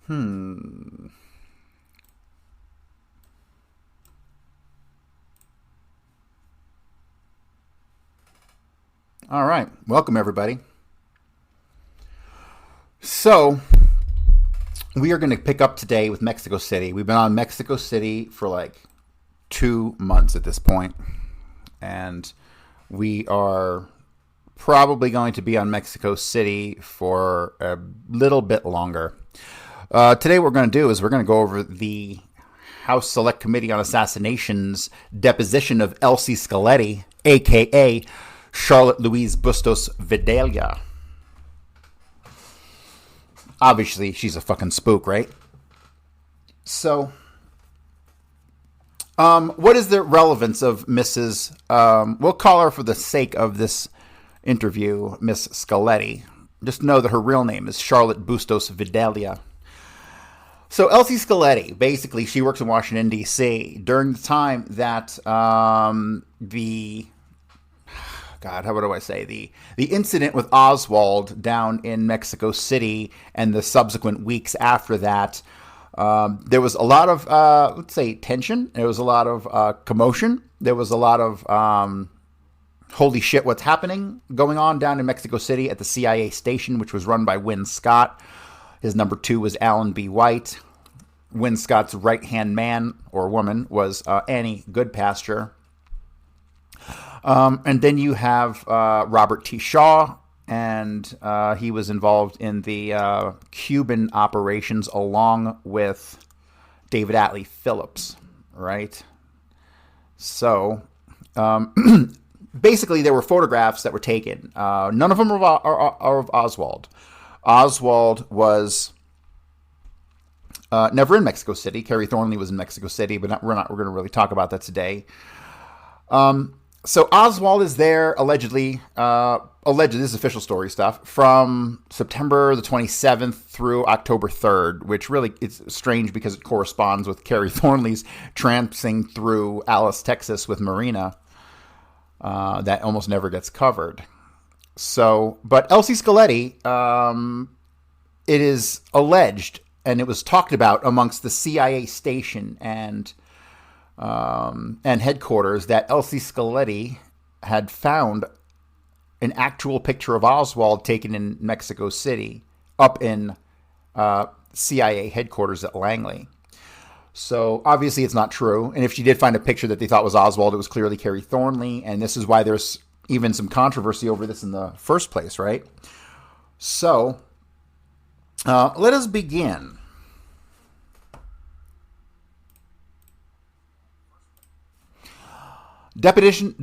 Hmm. All right. Welcome, everybody. So, we are going to pick up today with Mexico City. We've been on Mexico City for like 2 months at this point, and we are probably going to be on Mexico City for a little bit longer. Today, what we're going to do is we're going to go over the House Select Committee on Assassination's deposition of Elsie Scaletti, a.k.a. Charlotte Louise Bustos-Videla. Obviously, she's a fucking spook, right? So, what is the relevance of Mrs. We'll call her for the sake of this interview, Miss Scaletti. Just know that her real name is Charlotte Bustos-Videla. So Elsie Scaletti, basically, she works in Washington, D.C. during the time that what do I say? The incident with Oswald down in Mexico City and the subsequent weeks after that, there was a lot of, let's say, tension. There was a lot of commotion. There was a lot of holy shit, what's happening going on down in Mexico City at the CIA station, which was run by Win Scott. His number 2 was Alan B. White. Win Scott's right-hand man or woman was Annie Goodpasture. And then you have Robert T. Shaw, and he was involved in the Cuban operations along with David Atlee Phillips, right? So, basically, there were photographs that were taken. None of them are of Oswald. Oswald was never in Mexico City. Kerry Thornley was in Mexico City, but we're going to really talk about that today. So Oswald is there allegedly, this is official story stuff, from September the 27th through October 3rd, which really it's strange because it corresponds with Kerry Thornley's tramping through Alice, Texas with Marina. That almost never gets covered. So, but Elsie Scaletti, it is alleged, and it was talked about amongst the CIA station and headquarters that Elsie Scaletti had found an actual picture of Oswald taken in Mexico City up in CIA headquarters at Langley. So obviously it's not true. And if she did find a picture that they thought was Oswald, it was clearly Kerry Thornley. And this is why there's even some controversy over this in the first place, right? So let us begin. Deposition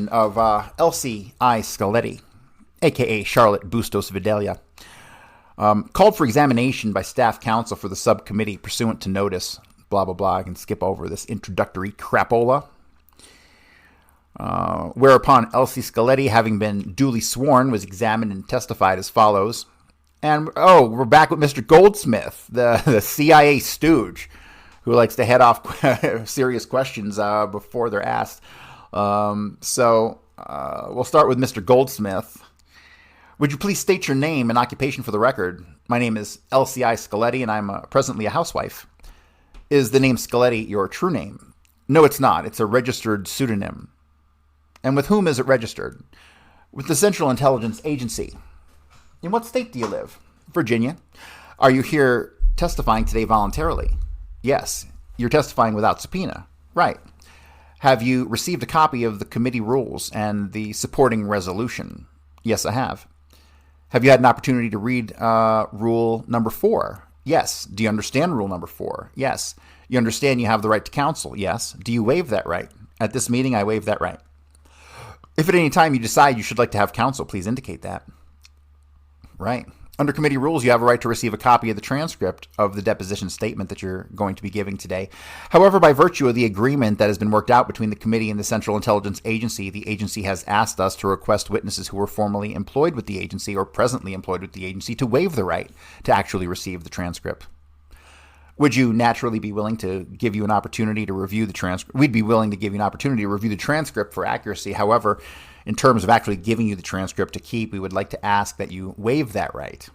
of Elsie I. Scaletti, a.k.a. Charlotte Bustos-Videla, called for examination by staff counsel for the subcommittee pursuant to notice, blah, blah, blah. I can skip over this introductory crapola. Whereupon Elsie Scaletti, having been duly sworn, was examined and testified as follows. And, we're back with Mr. Goldsmith, the CIA stooge, who likes to head off serious questions before they're asked. We'll start with Mr. Goldsmith. Would you please state your name and occupation for the record? My name is Elsie I. Scaletti, and I'm presently a housewife. Is the name Scaletti your true name? No, it's not. It's a registered pseudonym. And with whom is it registered? With the Central Intelligence Agency. In what state do you live? Virginia. Are you here testifying today voluntarily? Yes. You're testifying without subpoena. Right. Have you received a copy of the committee rules and the supporting resolution? Yes, I have. Have you had an opportunity to read rule number 4? Yes. Do you understand rule number 4? Yes. You understand you have the right to counsel? Yes. Do you waive that right? At this meeting, I waive that right. If at any time you decide you should like to have counsel, please indicate that. Right. Under committee rules, you have a right to receive a copy of the transcript of the deposition statement that you're going to be giving today. However, by virtue of the agreement that has been worked out between the committee and the Central Intelligence Agency, the agency has asked us to request witnesses who were formerly employed with the agency or presently employed with the agency to waive the right to actually receive the transcript. Would you naturally be willing to give you an opportunity to review the transcript? We'd be willing to give you an opportunity to review the transcript for accuracy. However, in terms of actually giving you the transcript to keep, we would like to ask that you waive that right.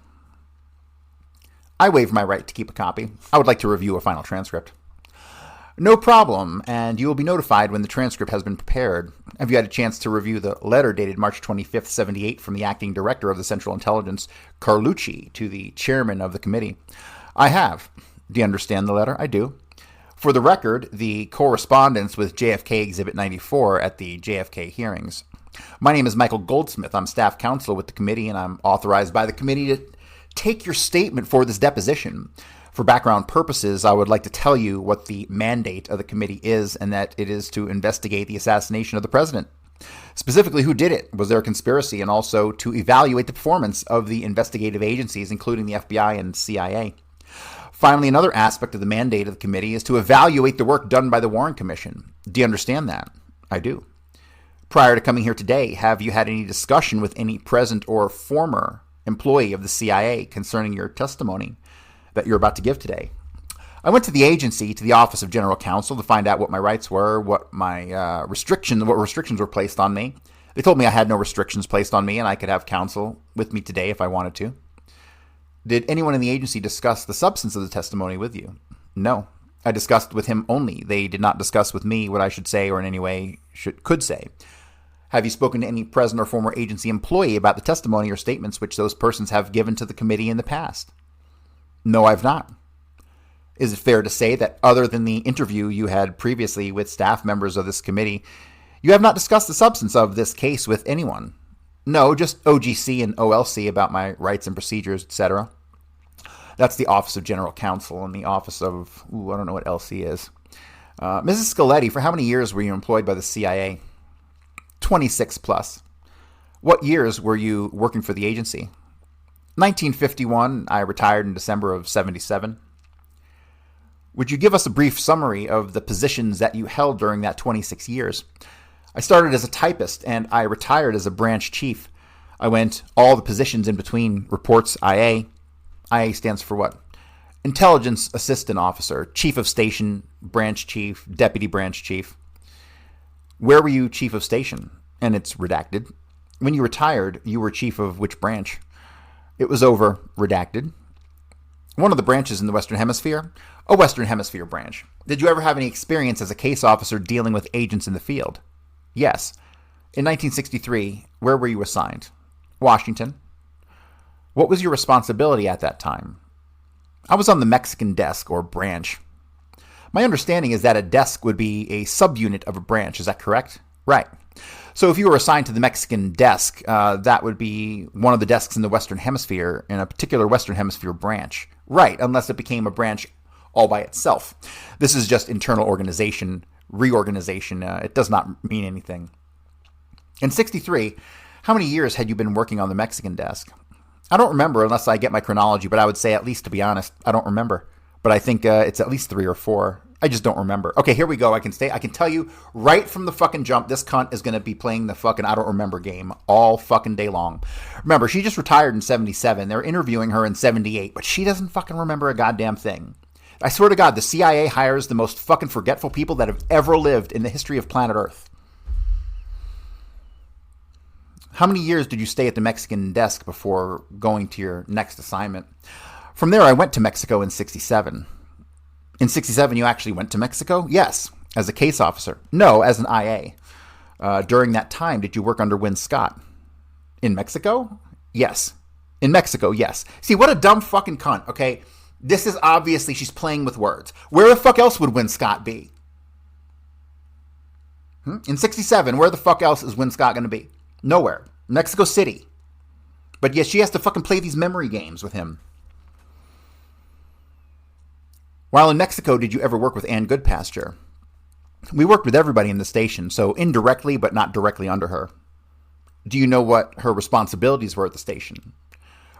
I waive my right to keep a copy. I would like to review a final transcript. No problem, and you will be notified when the transcript has been prepared. Have you had a chance to review the letter dated March 25th, 78 from the acting director of the Central Intelligence, Carlucci, to the chairman of the committee? I have. Do you understand the letter? I do. For the record, the correspondence with JFK Exhibit 94 at the JFK hearings. My name is Michael Goldsmith. I'm staff counsel with the committee, and I'm authorized by the committee to take your statement for this deposition. For background purposes, I would like to tell you what the mandate of the committee is, and that it is to investigate the assassination of the president. Specifically, who did it? Was there a conspiracy? And also to evaluate the performance of the investigative agencies, including the FBI and CIA. Finally, another aspect of the mandate of the committee is to evaluate the work done by the Warren Commission. Do you understand that? I do. Prior to coming here today, have you had any discussion with any present or former employee of the CIA concerning your testimony that you're about to give today? I went to the agency, to the Office of General Counsel, to find out what my rights were, what restrictions were placed on me. They told me I had no restrictions placed on me and I could have counsel with me today if I wanted to. Did anyone in the agency discuss the substance of the testimony with you? No. I discussed with him only. They did not discuss with me what I should say or in any way could say. Have you spoken to any present or former agency employee about the testimony or statements which those persons have given to the committee in the past? No, I've not. Is it fair to say that other than the interview you had previously with staff members of this committee, you have not discussed the substance of this case with anyone? No, just OGC and OLC about my rights and procedures, etc. That's the Office of General Counsel and the Office of, I don't know what Elsie is. Mrs. Scaletti, for how many years were you employed by the CIA? 26 plus. What years were you working for the agency? 1951, I retired in December of 77. Would you give us a brief summary of the positions that you held during that 26 years? I started as a typist and I retired as a branch chief. I went all the positions in between reports IA. IA stands for what? Intelligence Assistant Officer, Chief of Station, Branch Chief, Deputy Branch Chief. Where were you chief of station? And it's redacted. When you retired, you were chief of which branch? It was over, redacted. One of the branches in the Western Hemisphere? A Western Hemisphere branch. Did you ever have any experience as a case officer dealing with agents in the field? Yes. In 1963, where were you assigned? Washington. What was your responsibility at that time? I was on the Mexican desk or branch. My understanding is that a desk would be a subunit of a branch. Is that correct? Right. So if you were assigned to the Mexican desk, that would be one of the desks in the Western Hemisphere in a particular Western Hemisphere branch. Right, unless it became a branch all by itself. This is just internal organization, reorganization. It does not mean anything. In 63, how many years had you been working on the Mexican desk? I don't remember unless I get my chronology, but I would say at least, to be honest, I don't remember. But I think it's at least 3 or 4. I just don't remember. Okay, here we go. I can tell you right from the fucking jump, this cunt is going to be playing the fucking I don't remember game all fucking day long. Remember, she just retired in 77. They're interviewing her in 78, but she doesn't fucking remember a goddamn thing. I swear to God, the CIA hires the most fucking forgetful people that have ever lived in the history of planet Earth. How many years did you stay at the Mexican desk before going to your next assignment? From there, I went to Mexico in 67. In 67, you actually went to Mexico? Yes. As a case officer? No, as an IA. During that time, did you work under Win Scott? In Mexico? Yes. In Mexico, yes. See, what a dumb fucking cunt, okay? This is obviously, she's playing with words. Where the fuck else would Win Scott be? In 67, where the fuck else is Win Scott going to be? Nowhere. Mexico City. But yes, she has to fucking play these memory games with him. While in Mexico, did you ever work with Ann Goodpasture? We worked with everybody in the station, so indirectly but not directly under her. Do you know what her responsibilities were at the station?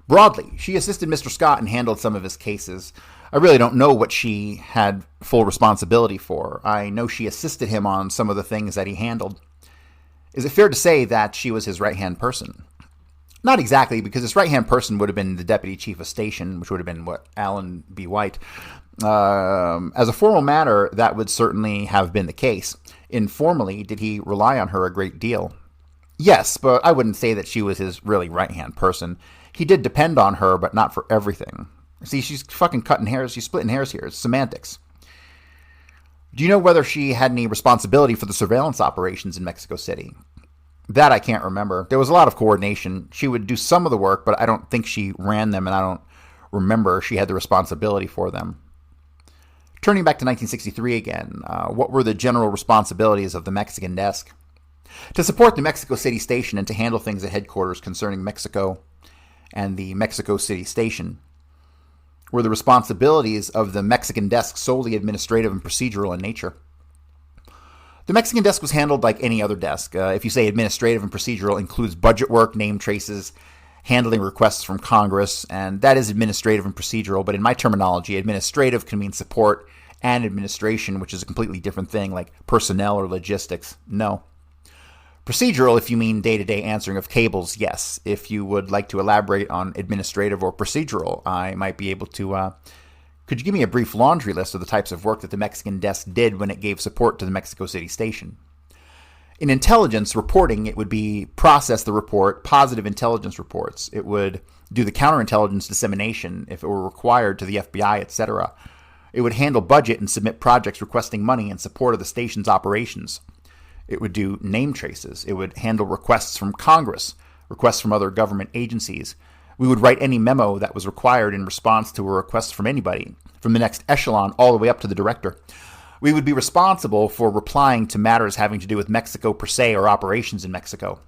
Broadly, she assisted Mr. Scott and handled some of his cases. I really don't know what she had full responsibility for. I know she assisted him on some of the things that he handled. Is it fair to say that she was his right-hand person? Not exactly, because his right-hand person would have been the deputy chief of station, which would have been, Alan B. White. As a formal matter, that would certainly have been the case. Informally, did he rely on her a great deal? Yes, but I wouldn't say that she was his really right-hand person. He did depend on her, but not for everything. See, she's fucking cutting hairs. She's splitting hairs here. It's semantics. Do you know whether she had any responsibility for the surveillance operations in Mexico City? That I can't remember. There was a lot of coordination. She would do some of the work, but I don't think she ran them, and I don't remember she had the responsibility for them. Turning back to 1963 again, what were the general responsibilities of the Mexican desk? To support the Mexico City station and to handle things at headquarters concerning Mexico and the Mexico City station. Were the responsibilities of the Mexican desk solely administrative and procedural in nature? The Mexican desk was handled like any other desk. If you say administrative and procedural, includes budget work, name traces, handling requests from Congress, and that is administrative and procedural. But in my terminology, administrative can mean support and administration, which is a completely different thing, like personnel or logistics. No. Procedural, if you mean day-to-day answering of cables, yes. If you would like to elaborate on administrative or procedural, I might be able to... Could you give me a brief laundry list of the types of work that the Mexican desk did when it gave support to the Mexico City station? In intelligence reporting, it would be process the report, positive intelligence reports. It would do the counterintelligence dissemination if it were required to the FBI, etc. It would handle budget and submit projects requesting money in support of the station's operations. It would do name traces. It would handle requests from Congress, requests from other government agencies. We would write any memo that was required in response to a request from anybody, from the next echelon all the way up to the director. We would be responsible for replying to matters having to do with Mexico per se or operations in Mexico.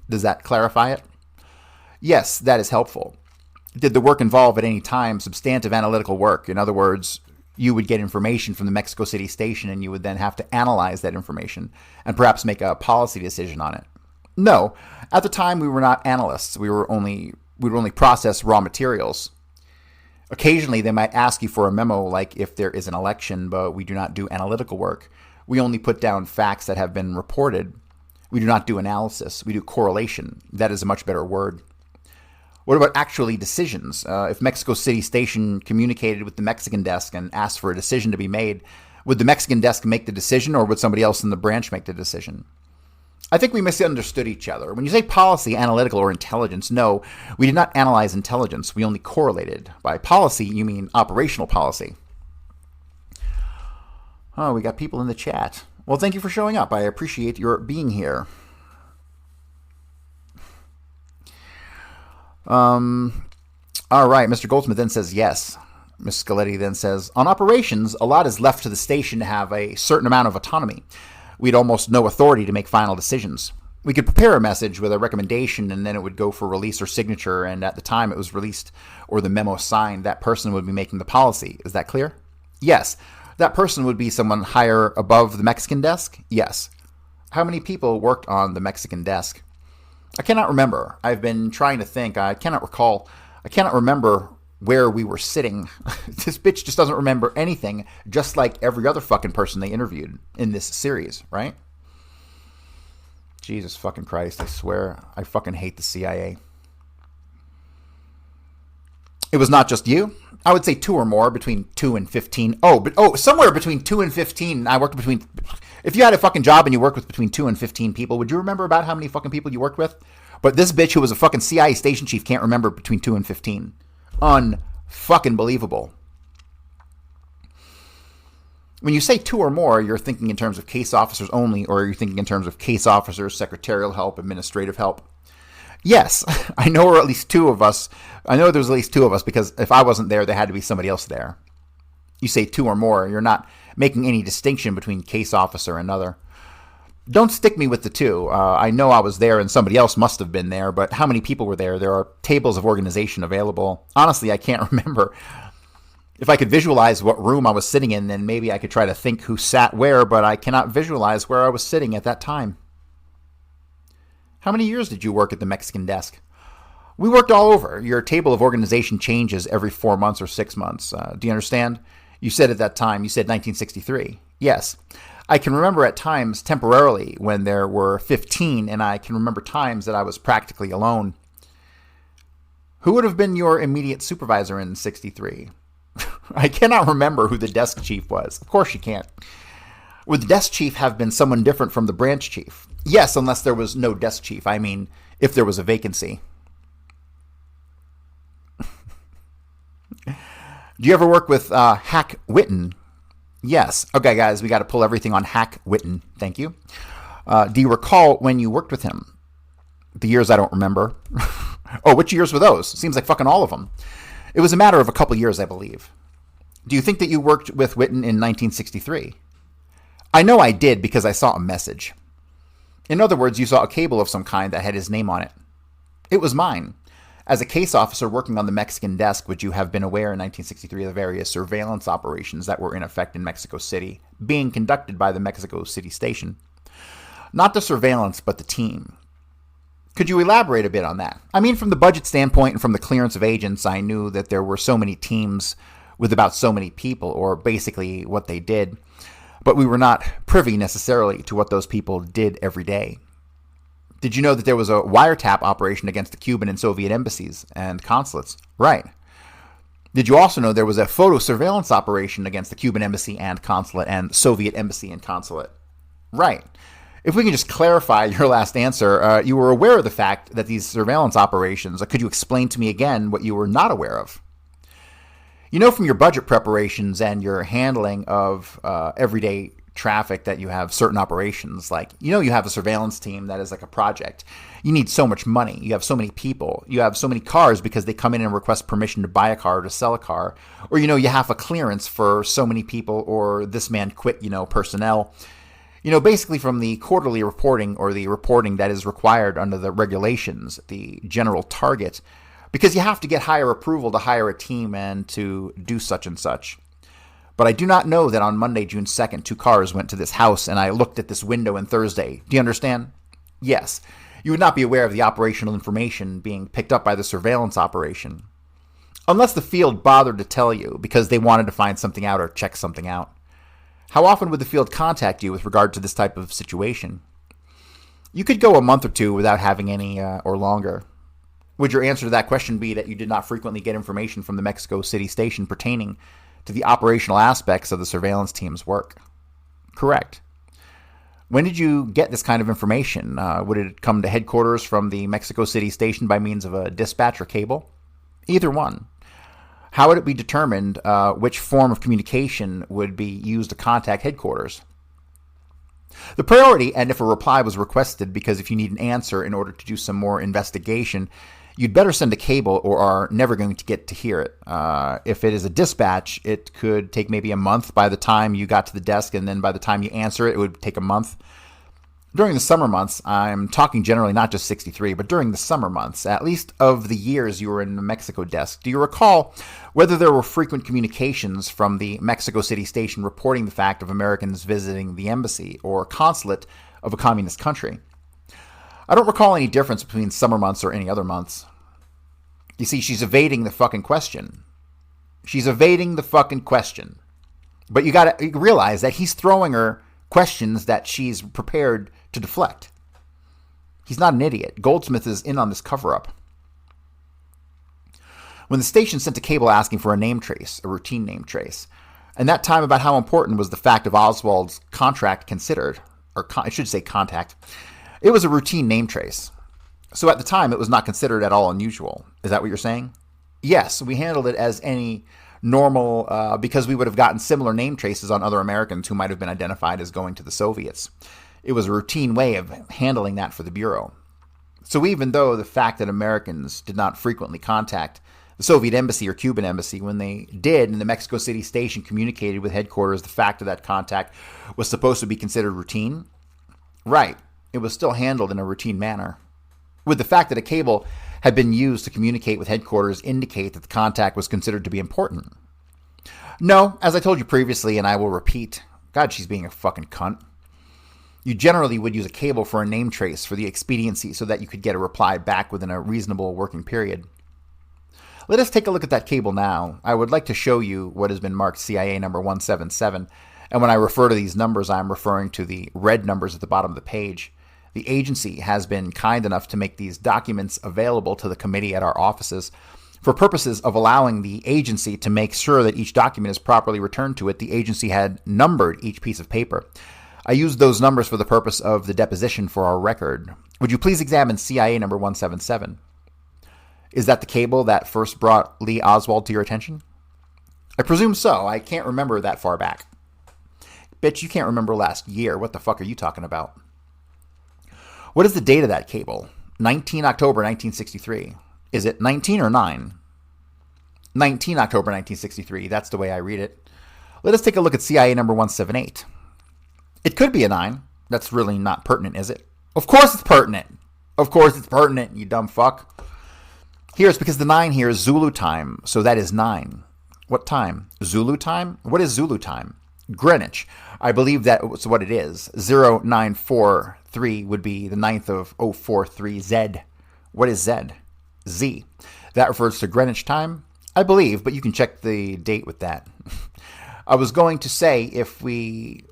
Does that clarify it? Yes, that is helpful. Did the work involve at any time substantive analytical work? In other words, you would get information from the Mexico City station and you would then have to analyze that information and perhaps make a policy decision on it. No, at the time we were not analysts. We would only process raw materials. Occasionally they might ask you for a memo like if there is an election, but we do not do analytical work. We only put down facts that have been reported. We do not do analysis. We do correlation. That is a much better word. What about actually decisions? If Mexico City station communicated with the Mexican desk and asked for a decision to be made, would the Mexican desk make the decision or would somebody else in the branch make the decision? I think we misunderstood each other. When you say policy, analytical, or intelligence, no, we did not analyze intelligence. We only correlated. By policy, you mean operational policy. Oh, we got people in the chat. Well, thank you for showing up. I appreciate your being here. All right, Mr. Goldsmith then says yes. Ms. Scaletti then says, on operations, a lot is left to the station to have a certain amount of autonomy. We'd almost no authority to make final decisions. We could prepare a message with a recommendation and then it would go for release or signature, and at the time it was released or the memo signed, that person would be making the policy. Is that clear? Yes. That person would be someone higher above the Mexican desk? Yes. How many people worked on the Mexican desk? I cannot remember. I've been trying to think. I cannot recall. I cannot remember where we were sitting. This bitch just doesn't remember anything, just like every other fucking person they interviewed in this series, right? Jesus fucking Christ, I swear. I fucking hate the CIA. It was not just you. I would say 2 or more, between 2 and 15. Somewhere between 2 and 15. I worked between... If you had a fucking job and you worked with between 2 and 15 people, would you remember about how many fucking people you worked with? But this bitch who was a fucking CIA station chief can't remember between 2 and 15. Un-fucking believable. When you say 2 or more, you're thinking in terms of case officers only, or are you thinking in terms of case officers, secretarial help, administrative help? Yes, I know there were at least 2 of us. I know there's at least 2 of us because if I wasn't there, there had to be somebody else there. You say 2 or more, you're not making any distinction between case officer and other. Don't stick me with the 2. I know I was there and somebody else must have been there, but how many people were there? There are tables of organization available. Honestly, I can't remember. If I could visualize what room I was sitting in, then maybe I could try to think who sat where, but I cannot visualize where I was sitting at that time. How many years did you work at the Mexican desk? We worked all over. Your table of organization changes every 4 months or 6 months. Do you understand? You said at that time, you said 1963. Yes. I can remember at times temporarily when there were 15, and I can remember times that I was practically alone. Who would have been your immediate supervisor in 63? I cannot remember who the desk chief was. Of course you can't. Would the desk chief have been someone different from the branch chief? Yes, unless there was no desk chief. I mean, if there was a vacancy. Do you ever work with Hack Witten? Yes. Okay, guys, we got to pull everything on Hack Witten. Thank you. Do you recall when you worked with him? The years I don't remember. Oh, which years were those? Seems like fucking all of them. It was a matter of a couple years, I believe. Do you think that you worked with Witten in 1963? I know I did because I saw a message. In other words, you saw a cable of some kind that had his name on it. It was mine. As a case officer working on the Mexican desk, would you have been aware in 1963 of the various surveillance operations that were in effect in Mexico City, being conducted by the Mexico City station? Not the surveillance, but the team. Could you elaborate a bit on that? I mean, from the budget standpoint and from the clearance of agents, I knew that there were so many teams with about so many people, or basically what they did, but we were not privy necessarily to what those people did every day. Did you know that there was a wiretap operation against the Cuban and Soviet embassies and consulates? Right. Did you also know there was a photo surveillance operation against the Cuban embassy and consulate and Soviet embassy and consulate? Right. If we can just clarify your last answer, you were aware of the fact that these surveillance operations, could you explain to me again what you were not aware of? You know from your budget preparations and your handling of everyday traffic that you have certain operations, like, you have a surveillance team that is like a project. You need so much money. You have so many people. You have so many cars because they come in and request permission to buy a car or to sell a car. Or, you have a clearance for so many people, or this man quit, personnel. Basically from the quarterly reporting or the reporting that is required under the regulations, the general target, because you have to get higher approval to hire a team and to do such and such. But I do not know that on Monday, June 2nd, 2 cars went to this house and I looked at this window on Thursday. Do you understand? Yes. You would not be aware of the operational information being picked up by the surveillance operation. Unless the field bothered to tell you because they wanted to find something out or check something out. How often would the field contact you with regard to this type of situation? You could go a month or 2 without having any or longer. Would your answer to that question be that you did not frequently get information from the Mexico City station pertaining to the operational aspects of the surveillance team's work? Correct. When did you get this kind of information? Would it come to headquarters from the Mexico City station by means of a dispatch or cable? Either one. How would it be determined which form of communication would be used to contact headquarters? The priority, and if a reply was requested, because if you need an answer in order to do some more investigation, you'd better send a cable or are never going to get to hear it. If it is a dispatch, it could take maybe a month by the time you got to the desk, and then by the time you answer it, it would take a month. During the summer months, I'm talking generally not just 63, but during the summer months, at least of the years you were in the Mexico desk, do you recall whether there were frequent communications from the Mexico City station reporting the fact of Americans visiting the embassy or consulate of a communist country? I don't recall any difference between summer months or any other months. You see, she's evading the fucking question. She's evading the fucking question. But you gotta realize that he's throwing her questions that she's prepared to deflect. He's not an idiot. Goldsmith is in on this cover-up. When the station sent a cable asking for a name trace, a routine name trace, and that time about how important was the fact of Oswald's contract considered, or I should say contact, it was a routine name trace. So at the time, it was not considered at all unusual. Is that what you're saying? Yes, we handled it as any normal, because we would have gotten similar name traces on other Americans who might have been identified as going to the Soviets. It was a routine way of handling that for the Bureau. So even though the fact that Americans did not frequently contact the Soviet embassy or Cuban embassy, when they did, and the Mexico City station communicated with headquarters the fact of that contact was supposed to be considered routine, right, it was still handled in a routine manner. Would the fact that a cable had been used to communicate with headquarters indicate that the contact was considered to be important? No, as I told you previously, and I will repeat, God, she's being a fucking cunt. You generally would use a cable for a name trace for the expediency so that you could get a reply back within a reasonable working period. Let us take a look at that cable now. I would like to show you what has been marked CIA number 177, and when I refer to these numbers, I'm referring to the red numbers at the bottom of the page. The agency has been kind enough to make these documents available to the committee at our offices for purposes of allowing the agency to make sure that each document is properly returned to it. The agency had numbered each piece of paper. I used those numbers for the purpose of the deposition for our record. Would you please examine CIA number 177? Is that the cable that first brought Lee Oswald to your attention? I presume so. I can't remember that far back. Bitch, you can't remember last year. What the fuck are you talking about? What is the date of that cable? 19 October 1963. Is it 19 or 9? 19 October 1963. That's the way I read it. Let us take a look at CIA number 178. It could be a 9. That's really not pertinent, is it? Of course it's pertinent. Of course it's pertinent, you dumb fuck. Here, it's because the 9 here is Zulu time, so that is 9. What time? Zulu time? What is Zulu time? Greenwich. I believe that's what it is. 0943 would be the 9th of 043 Z. What is Z? Z. That refers to Greenwich time, I believe, but you can check the date with that. I was going to say if we...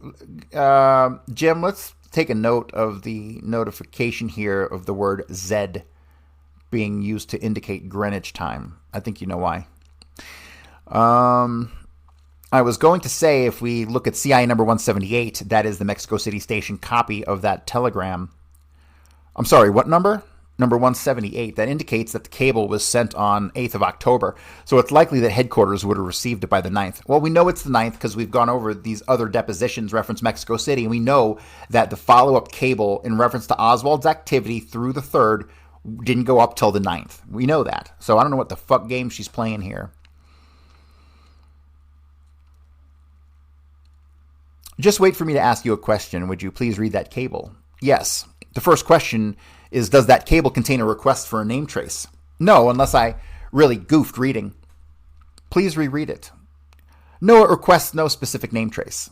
Jim, let's take a note of the notification here of the word Z being used to indicate Greenwich time. I think you know why. I was going to say if we look at CIA number 178, that is the Mexico City station copy of that telegram. I'm sorry, what number? Number 178. That indicates that the cable was sent on 8th of October. So it's likely that headquarters would have received it by the 9th. Well, we know it's the 9th because we've gone over these other depositions reference Mexico City. And we know that the follow-up cable in reference to Oswald's activity through the 3rd didn't go up till the 9th. We know that. So I don't know what the fuck game she's playing here. Just wait for me to ask you a question. Would you please read that cable? Yes. The first question is, does that cable contain a request for a name trace? No, unless I really goofed reading. Please reread it. No, it requests no specific name trace.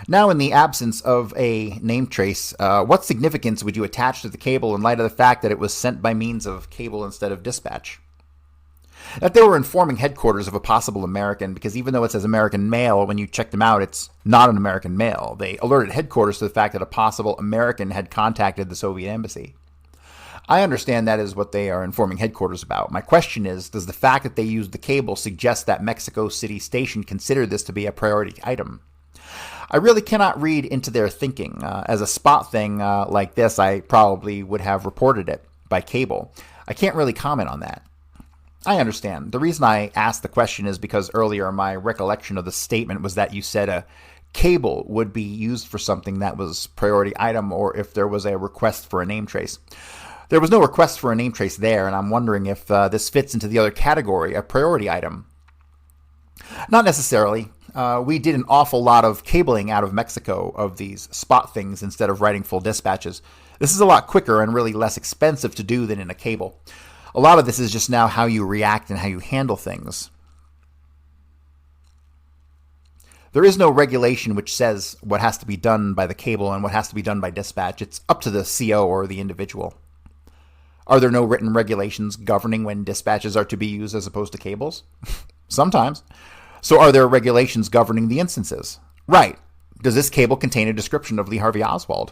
Now, in the absence of a name trace, what significance would you attach to the cable in light of the fact that it was sent by means of cable instead of dispatch? That they were informing headquarters of a possible American, because even though it says American mail, when you check them out, it's not an American mail. They alerted headquarters to the fact that a possible American had contacted the Soviet embassy. I understand that is what they are informing headquarters about. My question is, does the fact that they used the cable suggest that Mexico City Station considered this to be a priority item? I really cannot read into their thinking. As a spot thing like this, I probably would have reported it by cable. I can't really comment on that. I understand. The reason I asked the question is because earlier my recollection of the statement was that you said a cable would be used for something that was priority item, or if there was a request for a name trace. There was no request for a name trace there, and I'm wondering if this fits into the other category, a priority item. Not necessarily. We did an awful lot of cabling out of Mexico of these spot things instead of writing full dispatches. This is a lot quicker and really less expensive to do than in a cable. A lot of this is just now how you react and how you handle things. There is no regulation which says what has to be done by the cable and what has to be done by dispatch. It's up to the CO or the individual. Are there no written regulations governing when dispatches are to be used as opposed to cables? Sometimes. So are there regulations governing the instances? Right. Does this cable contain a description of Lee Harvey Oswald?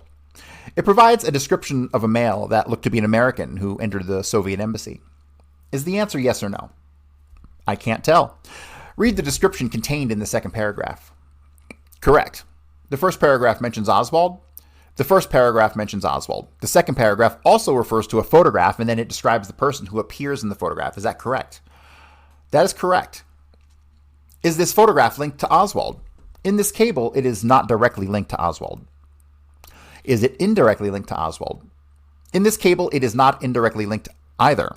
It provides a description of a male that looked to be an American who entered the Soviet embassy. Is the answer yes or no? I can't tell. Read the description contained in the second paragraph. Correct. The first paragraph mentions Oswald. The first paragraph mentions Oswald. The second paragraph also refers to a photograph, and then it describes the person who appears in the photograph. Is that correct? That is correct. Is this photograph linked to Oswald? In this cable, it is not directly linked to Oswald. Is it indirectly linked to Oswald? In this cable, it is not indirectly linked either.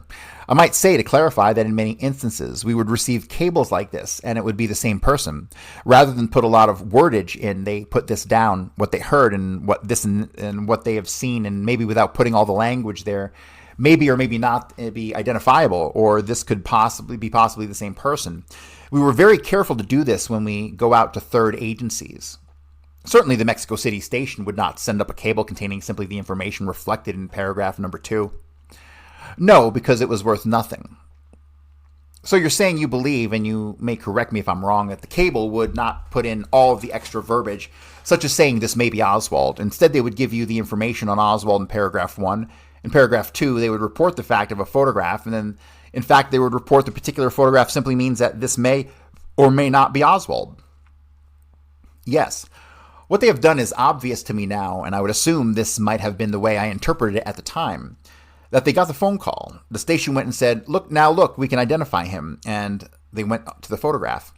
I might say, to clarify, that in many instances, we would receive cables like this, and it would be the same person. Rather than put a lot of wordage in, they put this down, what they heard and what this and what they have seen, and maybe without putting all the language there, maybe or maybe not be identifiable, or this could possibly be the same person. We were very careful to do this when we go out to third agencies. Certainly the Mexico City station would not send up a cable containing simply the information reflected in paragraph number 2. No, because it was worth nothing. So you're saying you believe, and you may correct me if I'm wrong, that the cable would not put in all of the extra verbiage, such as saying this may be Oswald. Instead, they would give you the information on Oswald in paragraph 1. In paragraph 2, they would report the fact of a photograph, and then, in fact, they would report the particular photograph simply means that this may or may not be Oswald. Yes. What they have done is obvious to me now, and I would assume this might have been the way I interpreted it at the time. that they got the phone call. The station went and said, look, we can identify him. And they went to the photograph.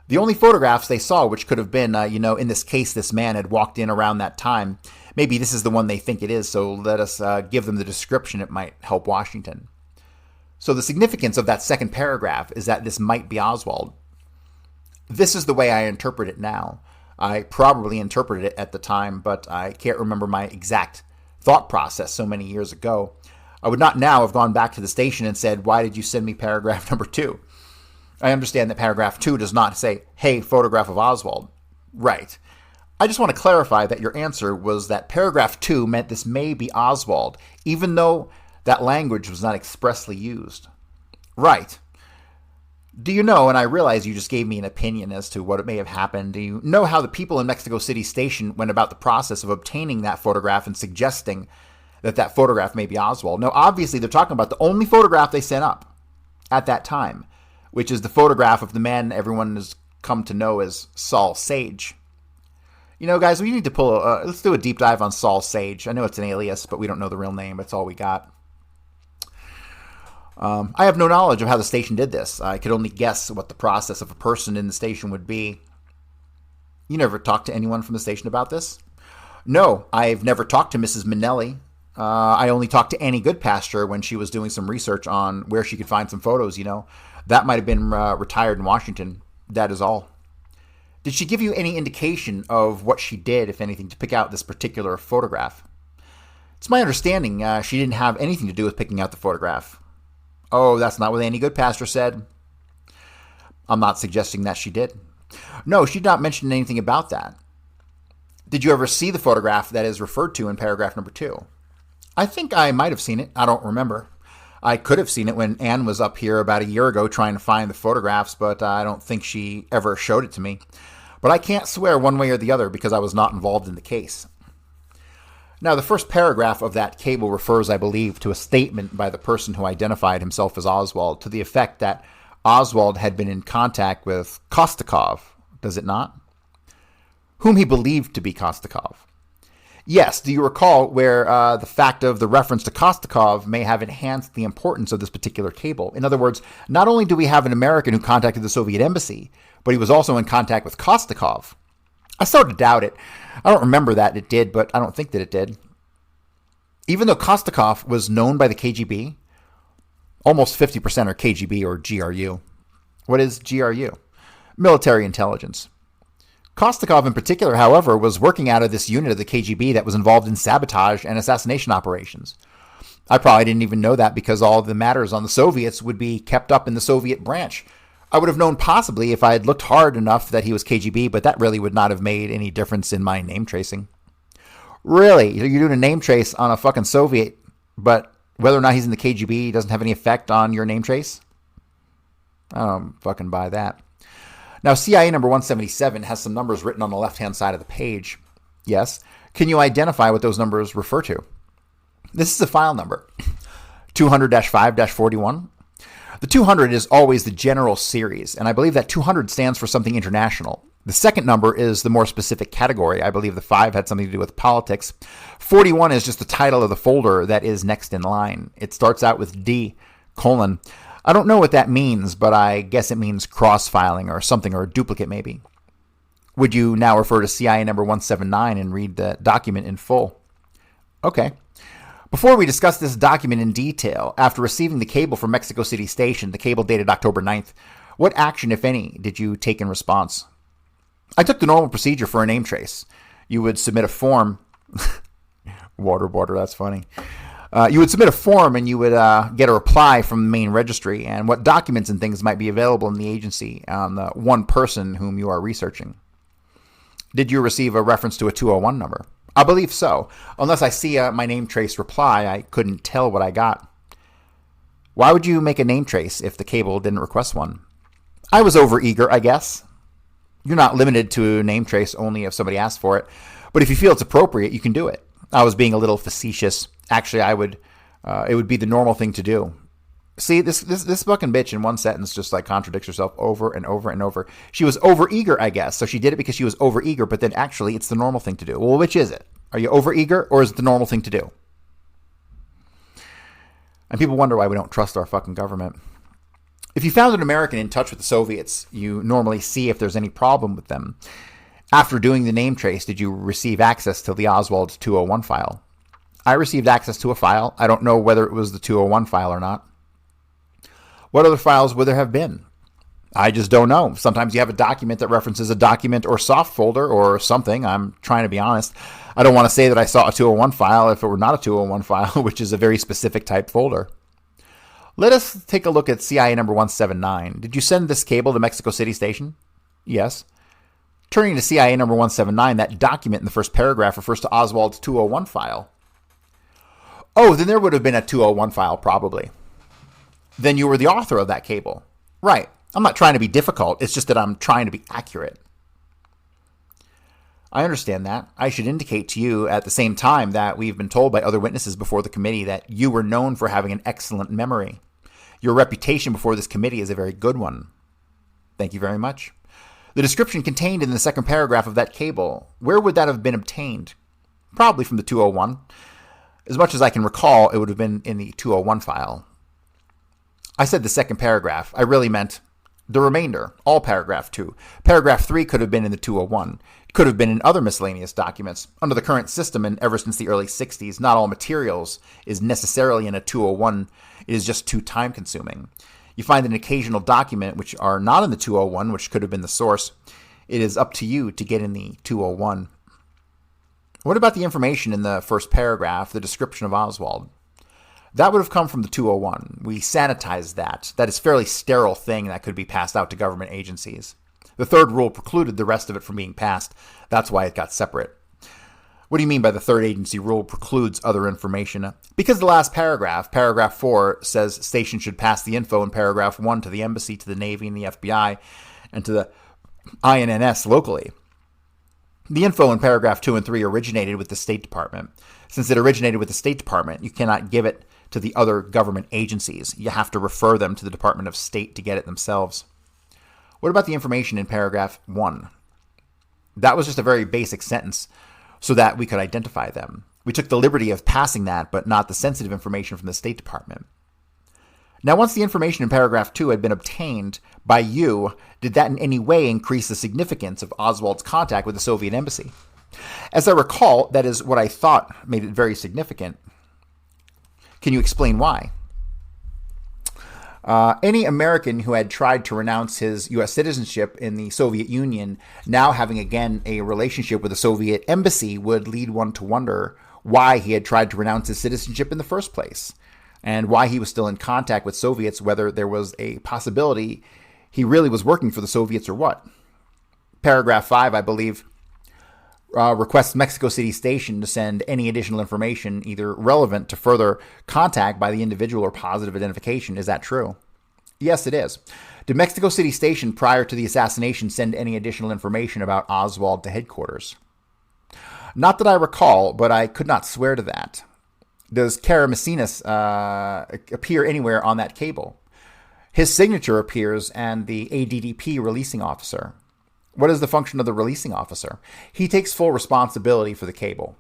The only photographs they saw, which could have been, in this case, this man had walked in around that time. Maybe this is the one they think it is, so let us give them the description. It might help Washington. So the significance of that second paragraph is that this might be Oswald. This is the way I interpret it now. I probably interpreted it at the time, but I can't remember my exact thought process so many years ago. I would not now have gone back to the station and said, why did you send me paragraph number 2? I understand that paragraph 2 does not say, hey, photograph of Oswald. Right. I just want to clarify that your answer was that paragraph 2 meant this may be Oswald, even though that language was not expressly used. Right. Do you know, and I realize you just gave me an opinion as to what it may have happened, do you know how the people in Mexico City Station went about the process of obtaining that photograph and suggesting that photograph may be Oswald? No, obviously they're talking about the only photograph they sent up at that time, which is the photograph of the man everyone has come to know as Saul Sage. You know, guys, we need to let's do a deep dive on Saul Sage. I know it's an alias, but we don't know the real name. That's all we got. I have no knowledge of how the station did this. I could only guess what the process of a person in the station would be. You never talked to anyone from the station about this? No, I've never talked to Mrs. Minnelli. I only talked to Annie Goodpasture when she was doing some research on where she could find some photos, That might have been retired in Washington. That is all. Did she give you any indication of what she did, if anything, to pick out this particular photograph? It's my understanding she didn't have anything to do with picking out the photograph. Oh, that's not what Annie Goodpasture said. I'm not suggesting that she did. No, she did not mention anything about that. Did you ever see the photograph that is referred to in paragraph number 2? I think I might have seen it. I don't remember. I could have seen it when Anne was up here about a year ago trying to find the photographs, but I don't think she ever showed it to me. But I can't swear one way or the other because I was not involved in the case. Now, the first paragraph of that cable refers, I believe, to a statement by the person who identified himself as Oswald to the effect that Oswald had been in contact with Kostakov, does it not? Whom he believed to be Kostakov. Yes, do you recall where the fact of the reference to Kostakov may have enhanced the importance of this particular cable? In other words, not only do we have an American who contacted the Soviet embassy, but he was also in contact with Kostakov. I start to doubt it. I don't remember that it did, but I don't think that it did. Even though Kostakov was known by the KGB, almost 50% are KGB or GRU. What is GRU? Military intelligence. Kostakov in particular, however, was working out of this unit of the KGB that was involved in sabotage and assassination operations. I probably didn't even know that because all of the matters on the Soviets would be kept up in the Soviet branch. I would have known possibly if I had looked hard enough that he was KGB, but that really would not have made any difference in my name tracing. Really? You're doing a name trace on a fucking Soviet, but whether or not he's in the KGB doesn't have any effect on your name trace? I don't fucking buy that. Now, CIA number 177 has some numbers written on the left-hand side of the page. Yes. Can you identify what those numbers refer to? This is a file number, 200-5-41. The 200 is always the general series, and I believe that 200 stands for something international. The second number is the more specific category. I believe the 5 had something to do with politics. 41 is just the title of the folder that is next in line. It starts out with D:. I don't know what that means, but I guess it means cross-filing or something, or a duplicate maybe. Would you now refer to CIA number 179 and read the document in full? Okay. Before we discuss this document in detail, after receiving the cable from Mexico City Station, the cable dated October 9th, what action, if any, did you take in response? I took the normal procedure for a name trace. You would submit a form. Water, that's funny. You would submit a form and you would get a reply from the main registry and what documents and things might be available in the agency on the one person whom you are researching. Did you receive a reference to a 201 number? I believe so. Unless I see my name trace reply, I couldn't tell what I got. Why would you make a name trace if the cable didn't request one? I was overeager, I guess. You're not limited to a name trace only if somebody asks for it. But if you feel it's appropriate, you can do it. I was being a little facetious. Actually, it would be the normal thing to do. See, this fucking bitch in one sentence just like contradicts herself over and over and over. She was overeager, I guess. So she did it because she was overeager, but then actually it's the normal thing to do. Well, which is it? Are you overeager or is it the normal thing to do? And people wonder why we don't trust our fucking government. If you found an American in touch with the Soviets, you normally see if there's any problem with them. After doing the name trace, did you receive access to the Oswald 201 file? I received access to a file. I don't know whether it was the 201 file or not. What other files would there have been? I just don't know. Sometimes you have a document that references a document or soft folder or something. I'm trying to be honest. I don't want to say that I saw a 201 file if it were not a 201 file, which is a very specific type folder. Let us take a look at CIA number 179. Did you send this cable to Mexico City Station? Yes. Turning to CIA number 179, that document in the first paragraph refers to Oswald's 201 file. Oh, then there would have been a 201 file, probably. Then you were the author of that cable. Right. I'm not trying to be difficult. It's just that I'm trying to be accurate. I understand that. I should indicate to you at the same time that we've been told by other witnesses before the committee that you were known for having an excellent memory. Your reputation before this committee is a very good one. Thank you very much. The description contained in the second paragraph of that cable, where would that have been obtained? Probably from the 201. As much as I can recall, it would have been in the 201 file. I said the second paragraph. I really meant the remainder, all paragraph 2. Paragraph 3 could have been in the 201. It could have been in other miscellaneous documents. Under the current system, and ever since the early 60s, not all materials is necessarily in a 201. It is just too time-consuming. You find an occasional document which are not in the 201, which could have been the source. It is up to you to get in the 201. What about the information in the first paragraph, the description of Oswald? That would have come from the 201. We sanitized that. That is a fairly sterile thing that could be passed out to government agencies. The third rule precluded the rest of it from being passed. That's why it got separate. What do you mean by the third agency rule precludes other information? Because the last paragraph, paragraph 4, says station should pass the info in paragraph 1 to the embassy, to the Navy, and the FBI, and to the INNS locally. The info in paragraph 2 and 3 originated with the State Department. Since it originated with the State Department, you cannot give it to the other government agencies. You have to refer them to the Department of State to get it themselves. What about the information in paragraph 1? That was just a very basic sentence so that we could identify them. We took the liberty of passing that, but not the sensitive information from the State Department. Now, once the information in paragraph 2 had been obtained by you, did that in any way increase the significance of Oswald's contact with the Soviet embassy? As I recall, that is what I thought made it very significant. Can you explain why? Any American who had tried to renounce his U.S. citizenship in the Soviet Union, now having again a relationship with the Soviet embassy, would lead one to wonder why he had tried to renounce his citizenship in the first place, and why he was still in contact with Soviets, whether there was a possibility he really was working for the Soviets or what. Paragraph 5, I believe, requests Mexico City Station to send any additional information either relevant to further contact by the individual or positive identification. Is that true? Yes, it is. Did Mexico City Station, prior to the assassination, send any additional information about Oswald to headquarters? Not that I recall, but I could not swear to that. Does Karamessinis appear anywhere on that cable? His signature appears, and the ADDP releasing officer. What is the function of the releasing officer? He takes full responsibility for the cable.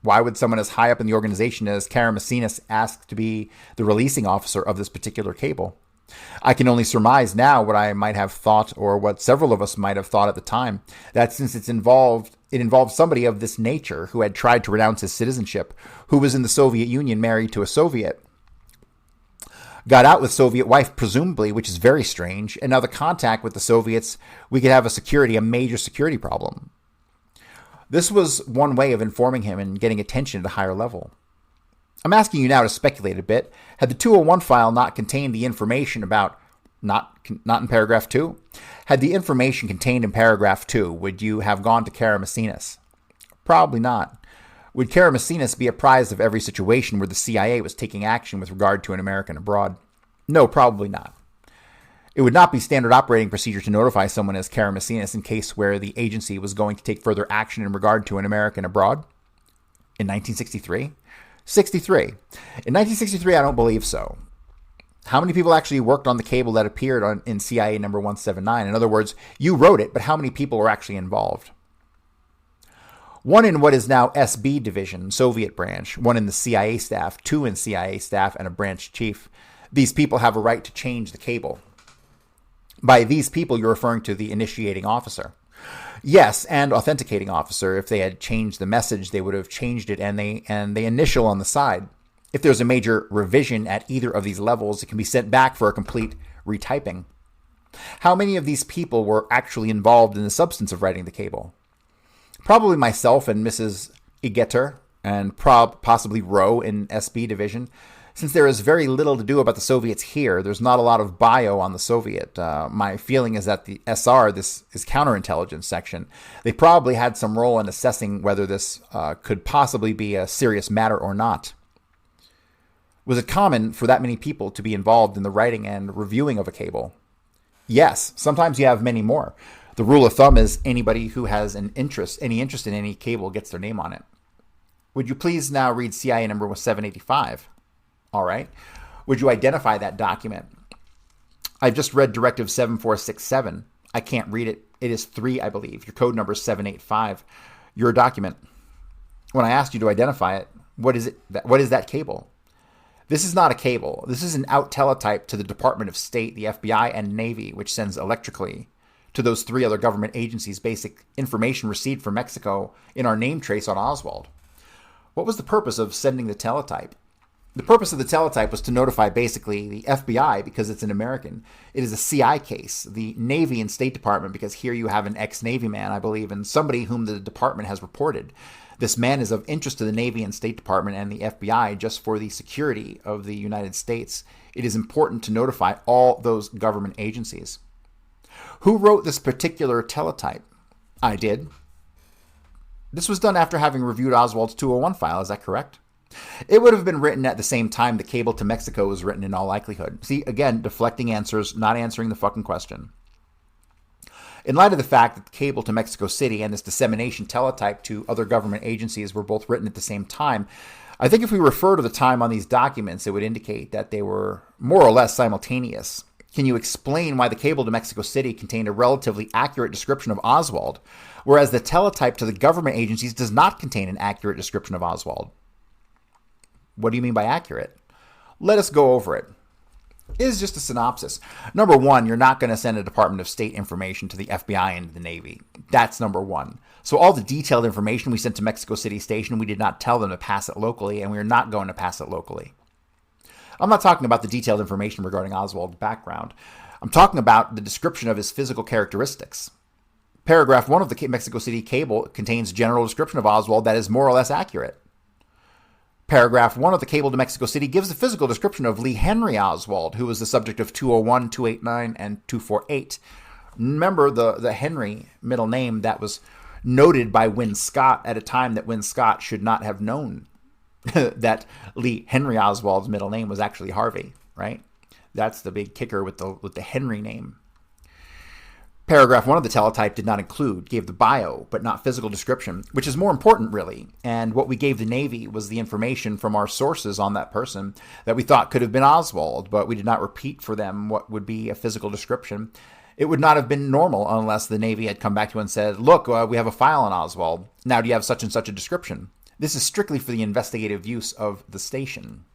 Why would someone as high up in the organization as Karamessinis ask to be the releasing officer of this particular cable? I can only surmise now what I might have thought, or what several of us might have thought at the time, that since it involved somebody of this nature who had tried to renounce his citizenship, who was in the Soviet Union married to a Soviet, got out with Soviet wife, presumably, which is very strange, and now the contact with the Soviets, we could have a major security problem. This was one way of informing him and getting attention at a higher level. I'm asking you now to speculate a bit. Had the 201 file not contained the information about, not in paragraph 2? Had the information contained in paragraph 2, would you have gone to Karamessinis? Probably not. Would Karamessinis be apprised of every situation where the CIA was taking action with regard to an American abroad? No, probably not. It would not be standard operating procedure to notify someone as Karamessinis in case where the agency was going to take further action in regard to an American abroad. In 1963? 63. In 1963, I don't believe so. How many people actually worked on the cable that appeared in CIA number 179? In other words, you wrote it, but how many people were actually involved? one in what is now SB Division, Soviet branch, one in the CIA staff, two in CIA staff, and a branch chief. These people have a right to change the cable. By these people, you're referring to the initiating officer. Yes, and authenticating officer. If they had changed the message, they would have changed it and they initial on the side. If there's a major revision at either of these levels, it can be sent back for a complete retyping. How many of these people were actually involved in the substance of writing the cable? Probably myself and Mrs. Igeter, and possibly Rowe in SB Division. Since there is very little to do about the Soviets here, there's not a lot of bio on the Soviet. My feeling is that the SR, this is counterintelligence section, they probably had some role in assessing whether this could possibly be a serious matter or not. Was it common for that many people to be involved in the writing and reviewing of a cable? Yes, sometimes you have many more. The rule of thumb is anybody who has any interest in any cable gets their name on it. Would you please now read CIA number 785? All right. Would you identify that document? I've just read Directive 7467. I can't read it. It is 3, I believe. Your code number is 785. Your document. When I asked you to identify it, what is it? What is that cable? This is not a cable. This is an out teletype to the Department of State, the FBI, and Navy, which sends electrically to those 3 other government agencies basic information received from Mexico in our name trace on Oswald. What was the purpose of sending the teletype? The purpose of the teletype was to notify basically the FBI because it's an American. It is a CI case, the Navy and State Department, because here you have an ex-Navy man, I believe, and somebody whom the department has reported. This man is of interest to the Navy and State Department and the FBI just for the security of the United States. It is important to notify all those government agencies. Who wrote this particular teletype? I did. This was done after having reviewed Oswald's 201 file, is that correct? It would have been written at the same time the cable to Mexico was written in all likelihood. See, again, deflecting answers, not answering the fucking question. In light of the fact that the cable to Mexico City and this dissemination teletype to other government agencies were both written at the same time, I think if we refer to the time on these documents, it would indicate that they were more or less simultaneous. Can you explain why the cable to Mexico City contained a relatively accurate description of Oswald, whereas the teletype to the government agencies does not contain an accurate description of Oswald? What do you mean by accurate? Let us go over it. It is just a synopsis. Number one, you're not going to send a Department of State information to the FBI and the Navy. That's number one. So all the detailed information we sent to Mexico City Station, we did not tell them to pass it locally, and we are not going to pass it locally. I'm not talking about the detailed information regarding Oswald's background. I'm talking about the description of his physical characteristics. Paragraph 1 of the Mexico City cable contains general description of Oswald that is more or less accurate. Paragraph 1 of the cable to Mexico City gives a physical description of Lee Henry Oswald, who was the subject of 201, 289, and 248. Remember the Henry middle name that was noted by Wynne Scott at a time that Wynne Scott should not have known that Lee Henry Oswald's middle name was actually Harvey, right? That's the big kicker with the Henry name. Paragraph 1 of the teletype did not include, gave the bio, but not physical description, which is more important, really. And what we gave the Navy was the information from our sources on that person that we thought could have been Oswald, but we did not repeat for them what would be a physical description. It would not have been normal unless the Navy had come back to and said, look, we have a file on Oswald. Now do you have such and such a description? This is strictly for the investigative use of the station.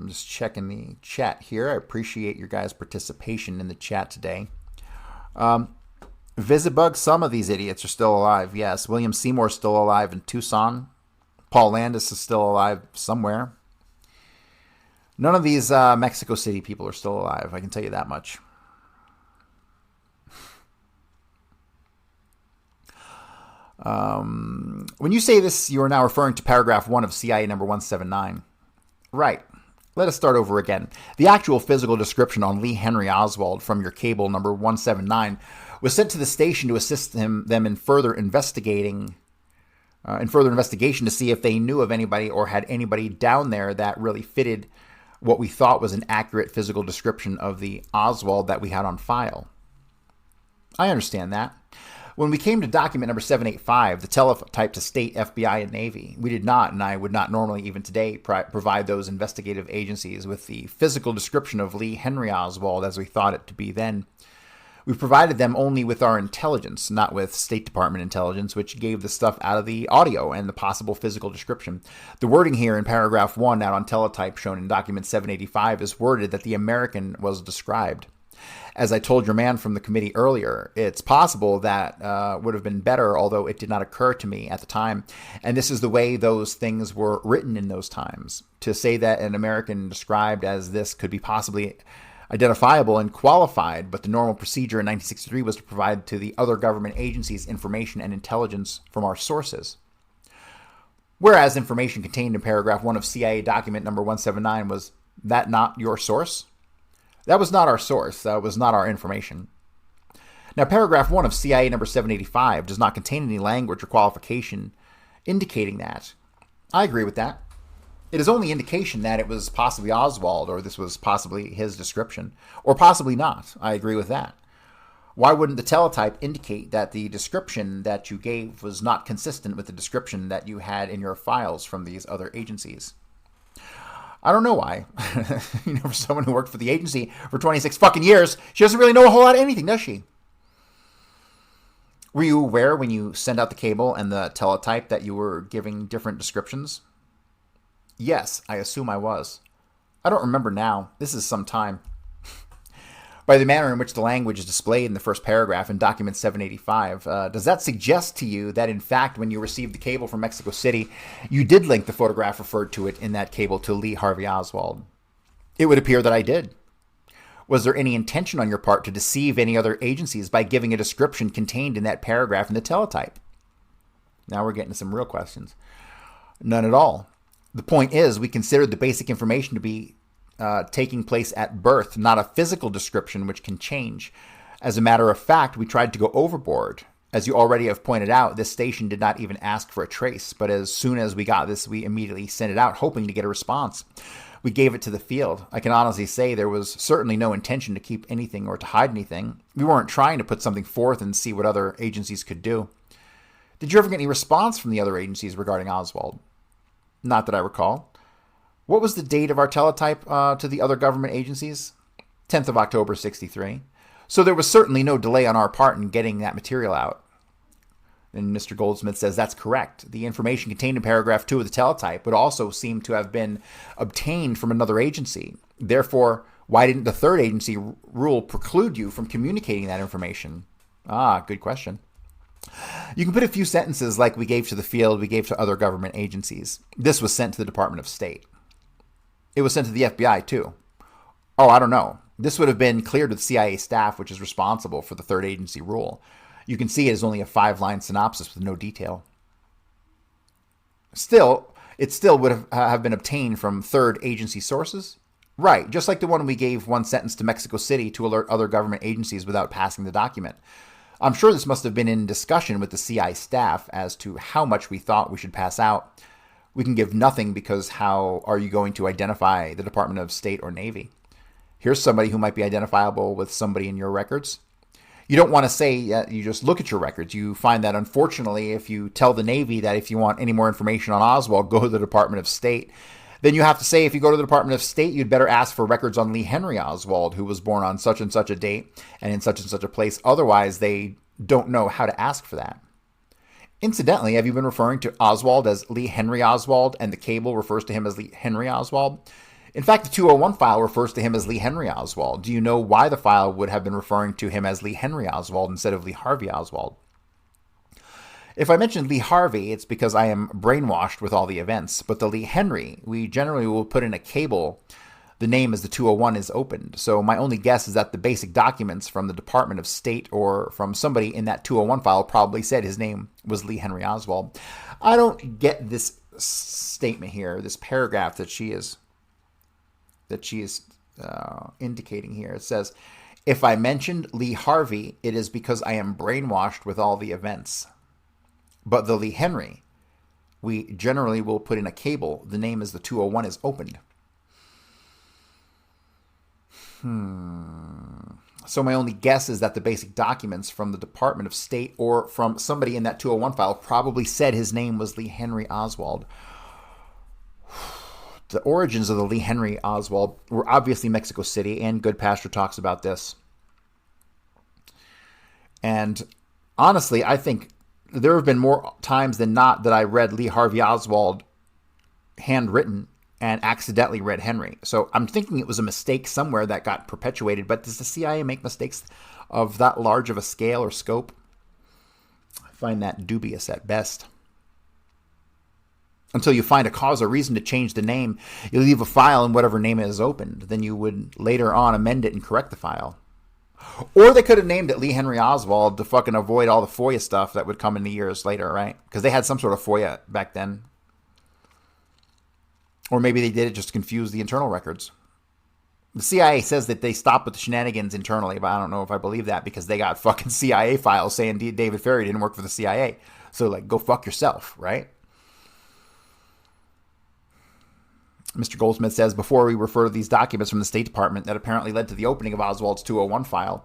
Just checking the chat here. I appreciate your guys' participation in the chat today. Visibug, some of these idiots are still alive. Yes, William Seymour's still alive in Tucson. Paul Landis is still alive somewhere. None of these Mexico City people are still alive. I can tell you that much. When you say this, you are now referring to paragraph 1 of CIA number 179. Right. Let us start over again. The actual physical description on Lee Henry Oswald from your cable number 179 was sent to the station to assist them in further investigation to see if they knew of anybody or had anybody down there that really fitted what we thought was an accurate physical description of the Oswald that we had on file. I understand that. When we came to document number 785, the teletype to state, FBI, and Navy, we did not, and I would not normally even today, provide those investigative agencies with the physical description of Lee Henry Oswald as we thought it to be then. We provided them only with our intelligence, not with State Department intelligence, which gave the stuff out of the audio and the possible physical description. The wording here in paragraph 1 out on teletype shown in document 785 is worded that the American was described. As I told your man from the committee earlier, it's possible that would have been better, although it did not occur to me at the time. And this is the way those things were written in those times. To say that an American described as this could be possibly identifiable and qualified, but the normal procedure in 1963 was to provide to the other government agencies information and intelligence from our sources. Whereas information contained in paragraph 1 of CIA document number 179 was that not your source? That was not our source. That was not our information. Now, paragraph 1 of CIA number 785 does not contain any language or qualification indicating that. I agree with that. It is only indication that it was possibly Oswald, or this was possibly his description, or possibly not. I agree with that. Why wouldn't the teletype indicate that the description that you gave was not consistent with the description that you had in your files from these other agencies? I don't know why. For someone who worked for the agency for 26 fucking years, she doesn't really know a whole lot of anything, does she? Were you aware when you sent out the cable and the teletype that you were giving different descriptions? Yes, I assume I was. I don't remember now. This is some time. By the manner in which the language is displayed in the first paragraph in document 785, does that suggest to you that, in fact, when you received the cable from Mexico City, you did link the photograph referred to it in that cable to Lee Harvey Oswald? It would appear that I did. Was there any intention on your part to deceive any other agencies by giving a description contained in that paragraph in the teletype? Now we're getting to some real questions. None at all. The point is, we considered the basic information to be taking place at birth, not a physical description which can change. As a matter of fact, we tried to go overboard. As you already have pointed out, this station did not even ask for a trace, but as soon as we got this, we immediately sent it out, hoping to get a response. We gave it to the field. I can honestly say there was certainly no intention to keep anything or to hide anything. We weren't trying to put something forth and see what other agencies could do. Did you ever get any response from the other agencies regarding Oswald? Not that I recall. What was the date of our teletype to the other government agencies? 10th of October, 63. So there was certainly no delay on our part in getting that material out. And Mr. Goldsmith says that's correct. The information contained in paragraph 2 of the teletype would also seem to have been obtained from another agency. Therefore, why didn't the third agency rule preclude you from communicating that information? Good question. You can put a few sentences like we gave to the field, we gave to other government agencies. This was sent to the Department of State. It was sent to the FBI, too. I don't know. This would have been cleared to the CIA staff, which is responsible for the third agency rule. You can see it is only a 5-line synopsis with no detail. It still would have been obtained from third agency sources. Right, just like the one we gave one sentence to Mexico City to alert other government agencies without passing the document. I'm sure this must have been in discussion with the CIA staff as to how much we thought we should pass out. We can give nothing because how are you going to identify the Department of State or Navy? Here's somebody who might be identifiable with somebody in your records. You don't want to say you just look at your records. You find that, unfortunately, if you tell the Navy that if you want any more information on Oswald, go to the Department of State, then you have to say if you go to the Department of State, you'd better ask for records on Lee Henry Oswald, who was born on such and such a date and in such and such a place. Otherwise, they don't know how to ask for that. Incidentally, have you been referring to Oswald as Lee Henry Oswald and the cable refers to him as Lee Henry Oswald? In fact, the 201 file refers to him as Lee Henry Oswald. Do you know why the file would have been referring to him as Lee Henry Oswald instead of Lee Harvey Oswald? If I mentioned Lee Harvey, it's because I am brainwashed with all the events. But the Lee Henry, we generally will put in a cable the name as the 201 is opened. So my only guess is that the basic documents from the Department of State or from somebody in that 201 file probably said his name was Lee Henry Oswald. I don't get this statement here, this paragraph that she is indicating here. It says, if I mentioned Lee Harvey, it is because I am brainwashed with all the events. But the Lee Henry, we generally will put in a cable. The name as the 201 is opened. So my only guess is that the basic documents from the Department of State or from somebody in that 201 file probably said his name was Lee Henry Oswald. The origins of the Lee Henry Oswald were obviously Mexico City, and Goodpasture talks about this. And honestly, I think there have been more times than not that I read Lee Harvey Oswald handwritten and accidentally read Henry. So I'm thinking it was a mistake somewhere that got perpetuated. But does the CIA make mistakes of that large of a scale or scope? I find that dubious at best. Until you find a cause or reason to change the name, you leave a file in whatever name it is opened. Then you would later on amend it and correct the file. Or they could have named it Lee Henry Oswald to fucking avoid all the FOIA stuff that would come in the years later, right? Because they had some sort of FOIA back then. Or maybe they did it just to confuse the internal records. The CIA says that they stopped with the shenanigans internally, but I don't know if I believe that because they got fucking CIA files saying David Ferrie didn't work for the CIA. So, like, go fuck yourself, right? Mr. Goldsmith says, before we refer to these documents from the State Department that apparently led to the opening of Oswald's 201 file,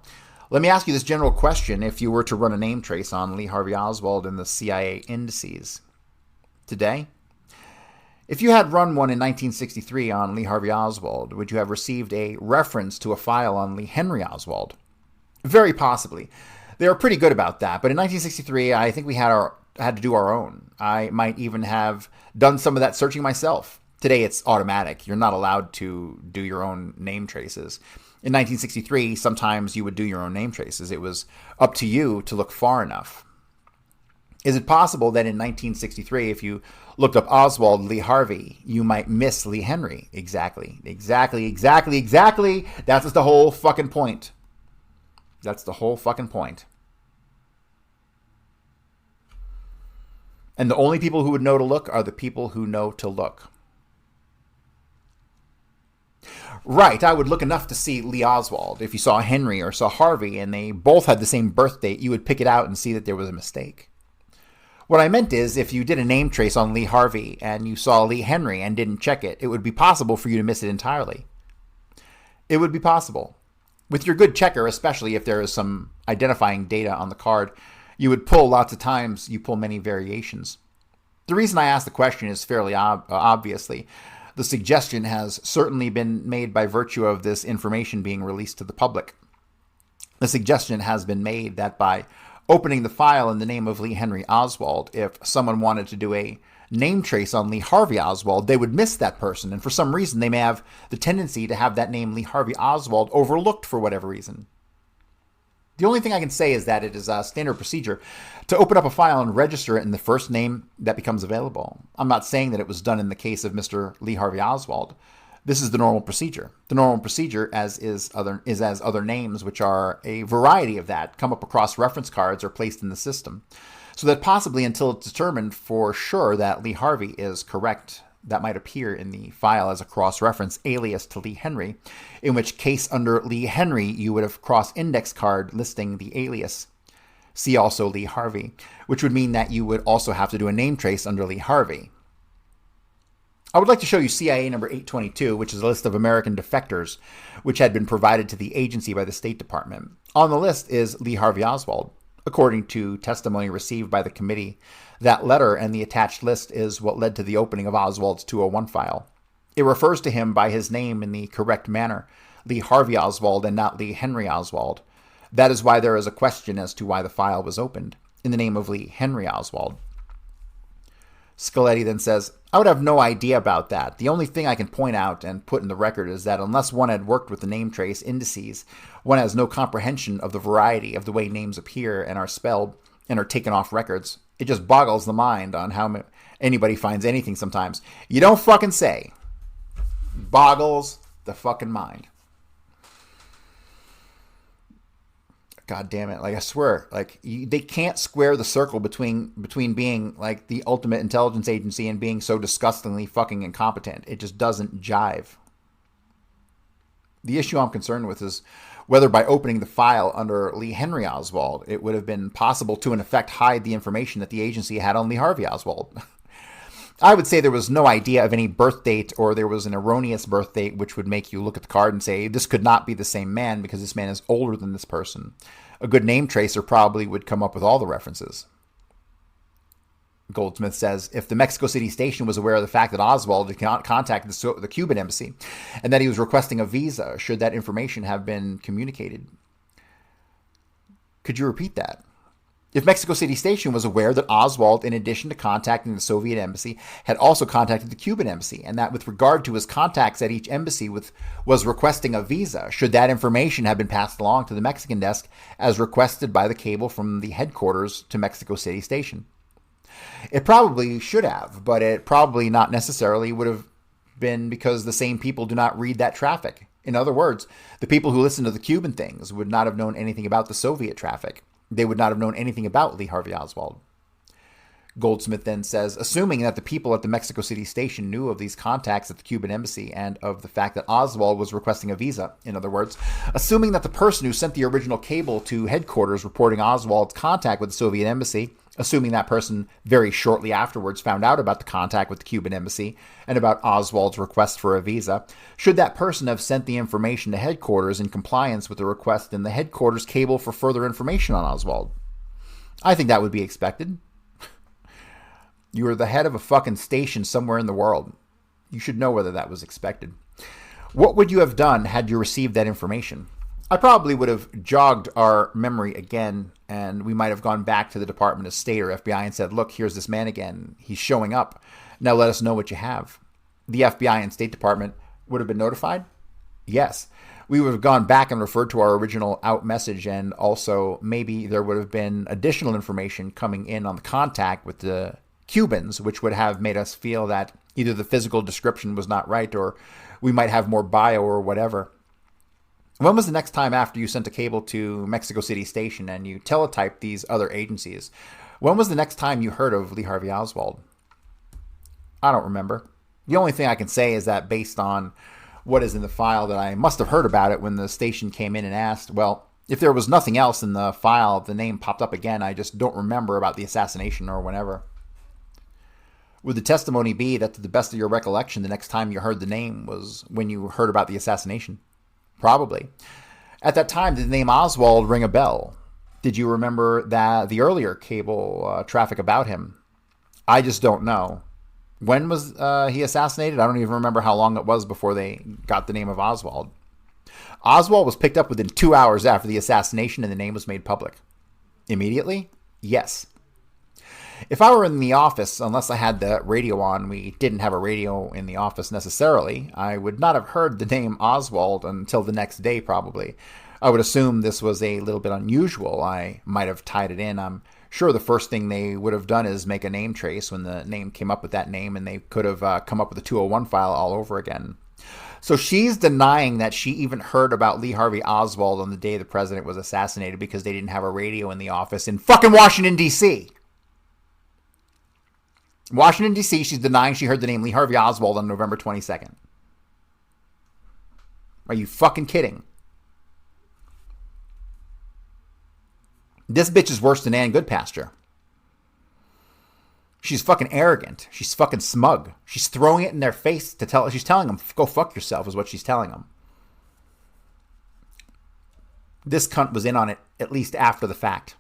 let me ask you this general question if you were to run a name trace on Lee Harvey Oswald in the CIA indices today. If you had run one in 1963 on Lee Harvey Oswald, would you have received a reference to a file on Lee Henry Oswald? Very possibly. They were pretty good about that, but in 1963, I think we had to do our own. I might even have done some of that searching myself. Today, it's automatic. You're not allowed to do your own name traces. In 1963, sometimes you would do your own name traces. It was up to you to look far enough. Is it possible that in 1963, if you looked up Oswald Lee Harvey, you might miss Lee Henry? Exactly. That's the whole fucking point. That's the whole fucking point. And the only people who would know to look are the people who know to look. Right, I would look enough to see Lee Oswald. If you saw Henry or saw Harvey and they both had the same birth date, you would pick it out and see that there was a mistake. What I meant is, if you did a name trace on Lee Harvey and you saw Lee Henry and didn't check it, it would be possible for you to miss it entirely. It would be possible. With your good checker, especially if there is some identifying data on the card, you would pull lots of times, you pull many variations. The reason I ask the question is fairly obviously. The suggestion has certainly been made by virtue of this information being released to the public. The suggestion has been made that by opening the file in the name of Lee Henry Oswald, if someone wanted to do a name trace on Lee Harvey Oswald, they would miss that person. And for some reason, they may have the tendency to have that name Lee Harvey Oswald overlooked for whatever reason. The only thing I can say is that it is a standard procedure to open up a file and register it in the first name that becomes available. I'm not saying that it was done in the case of Mr. Lee Harvey Oswald. This is the normal procedure. The normal procedure as other names, which are a variety of that, come up across reference cards or placed in the system. So that possibly until it's determined for sure that Lee Harvey is correct, that might appear in the file as a cross-reference alias to Lee Henry, in which case under Lee Henry, you would have cross-index card listing the alias. See also Lee Harvey, which would mean that you would also have to do a name trace under Lee Harvey. I would like to show you CIA number 822, which is a list of American defectors, which had been provided to the agency by the State Department. On the list is Lee Harvey Oswald. According to testimony received by the committee, that letter and the attached list is what led to the opening of Oswald's 201 file. It refers to him by his name in the correct manner, Lee Harvey Oswald and not Lee Henry Oswald. That is why there is a question as to why the file was opened in the name of Lee Henry Oswald. Scaletti then says, I would have no idea about that. The only thing I can point out and put in the record is that unless one had worked with the name trace indices, one has no comprehension of the variety of the way names appear and are spelled and are taken off records. It just boggles the mind on how anybody finds anything sometimes. You don't fucking say. Boggles the fucking mind. God damn it. Like, I swear, like, they can't square the circle between being, like, the ultimate intelligence agency and being so disgustingly fucking incompetent. It just doesn't jive. The issue I'm concerned with is whether by opening the file under Lee Henry Oswald, it would have been possible to, in effect, hide the information that the agency had on Lee Harvey Oswald. I would say there was no idea of any birth date, or there was an erroneous birth date which would make you look at the card and say, this could not be the same man because this man is older than this person. A good name tracer probably would come up with all the references. Goldsmith says, if the Mexico City station was aware of the fact that Oswald had contacted the Cuban embassy and that he was requesting a visa, should that information have been communicated? Could you repeat that? If Mexico City Station was aware that Oswald, in addition to contacting the Soviet embassy, had also contacted the Cuban embassy, and that with regard to his contacts at each embassy was requesting a visa, should that information have been passed along to the Mexican desk as requested by the cable from the headquarters to Mexico City Station? It probably should have, but it probably not necessarily would have been because the same people do not read that traffic. In other words, the people who listen to the Cuban things would not have known anything about the Soviet traffic. They would not have known anything about Lee Harvey Oswald. Goldsmith then says, assuming that the people at the Mexico City Station knew of these contacts at the Cuban embassy and of the fact that Oswald was requesting a visa, in other words, assuming that the person who sent the original cable to headquarters reporting Oswald's contact with the Soviet embassy, assuming that person very shortly afterwards found out about the contact with the Cuban embassy and about Oswald's request for a visa, should that person have sent the information to headquarters in compliance with the request in the headquarters cable for further information on Oswald? I think that would be expected. You are the head of a fucking station somewhere in the world. You should know whether that was expected. What would you have done had you received that information? I probably would have jogged our memory again, and we might have gone back to the Department of State or FBI and said, look, here's this man again. He's showing up. Now let us know what you have. The FBI and State Department would have been notified? Yes. We would have gone back and referred to our original out message, and also maybe there would have been additional information coming in on the contact with the Cubans, which would have made us feel that either the physical description was not right or we might have more bio or whatever. When was the next time after you sent a cable to Mexico City Station and you teletyped these other agencies? When was the next time you heard of Lee Harvey Oswald? I don't remember. The only thing I can say is that based on what is in the file, that I must have heard about it when the station came in and asked. Well, if there was nothing else in the file, the name popped up again. I just don't remember about the assassination or whenever. Would the testimony be that, to the best of your recollection, the next time you heard the name was when you heard about the assassination? Probably. At that time, did the name Oswald ring a bell? Did you remember that the earlier cable traffic about him? I just don't know. When was he assassinated? I don't even remember how long it was before they got the name of Oswald. Oswald was picked up within 2 hours after the assassination and the name was made public. Immediately? Yes. If I were in the office, unless I had the radio on, we didn't have a radio in the office necessarily, I would not have heard the name Oswald until the next day probably. I would assume this was a little bit unusual. I might have tied it in. I'm sure the first thing they would have done is make a name trace when the name came up with that name, and they could have come up with a 201 file all over again. So she's denying that she even heard about Lee Harvey Oswald on the day the president was assassinated because they didn't have a radio in the office in fucking Washington, D.C. Washington, D.C., she's denying she heard the name Lee Harvey Oswald on November 22nd. Are you fucking kidding? This bitch is worse than Ann Goodpasture. She's fucking arrogant. She's fucking smug. She's throwing it in their face to tell. She's telling them, go fuck yourself is what she's telling them. This cunt was in on it at least after the fact.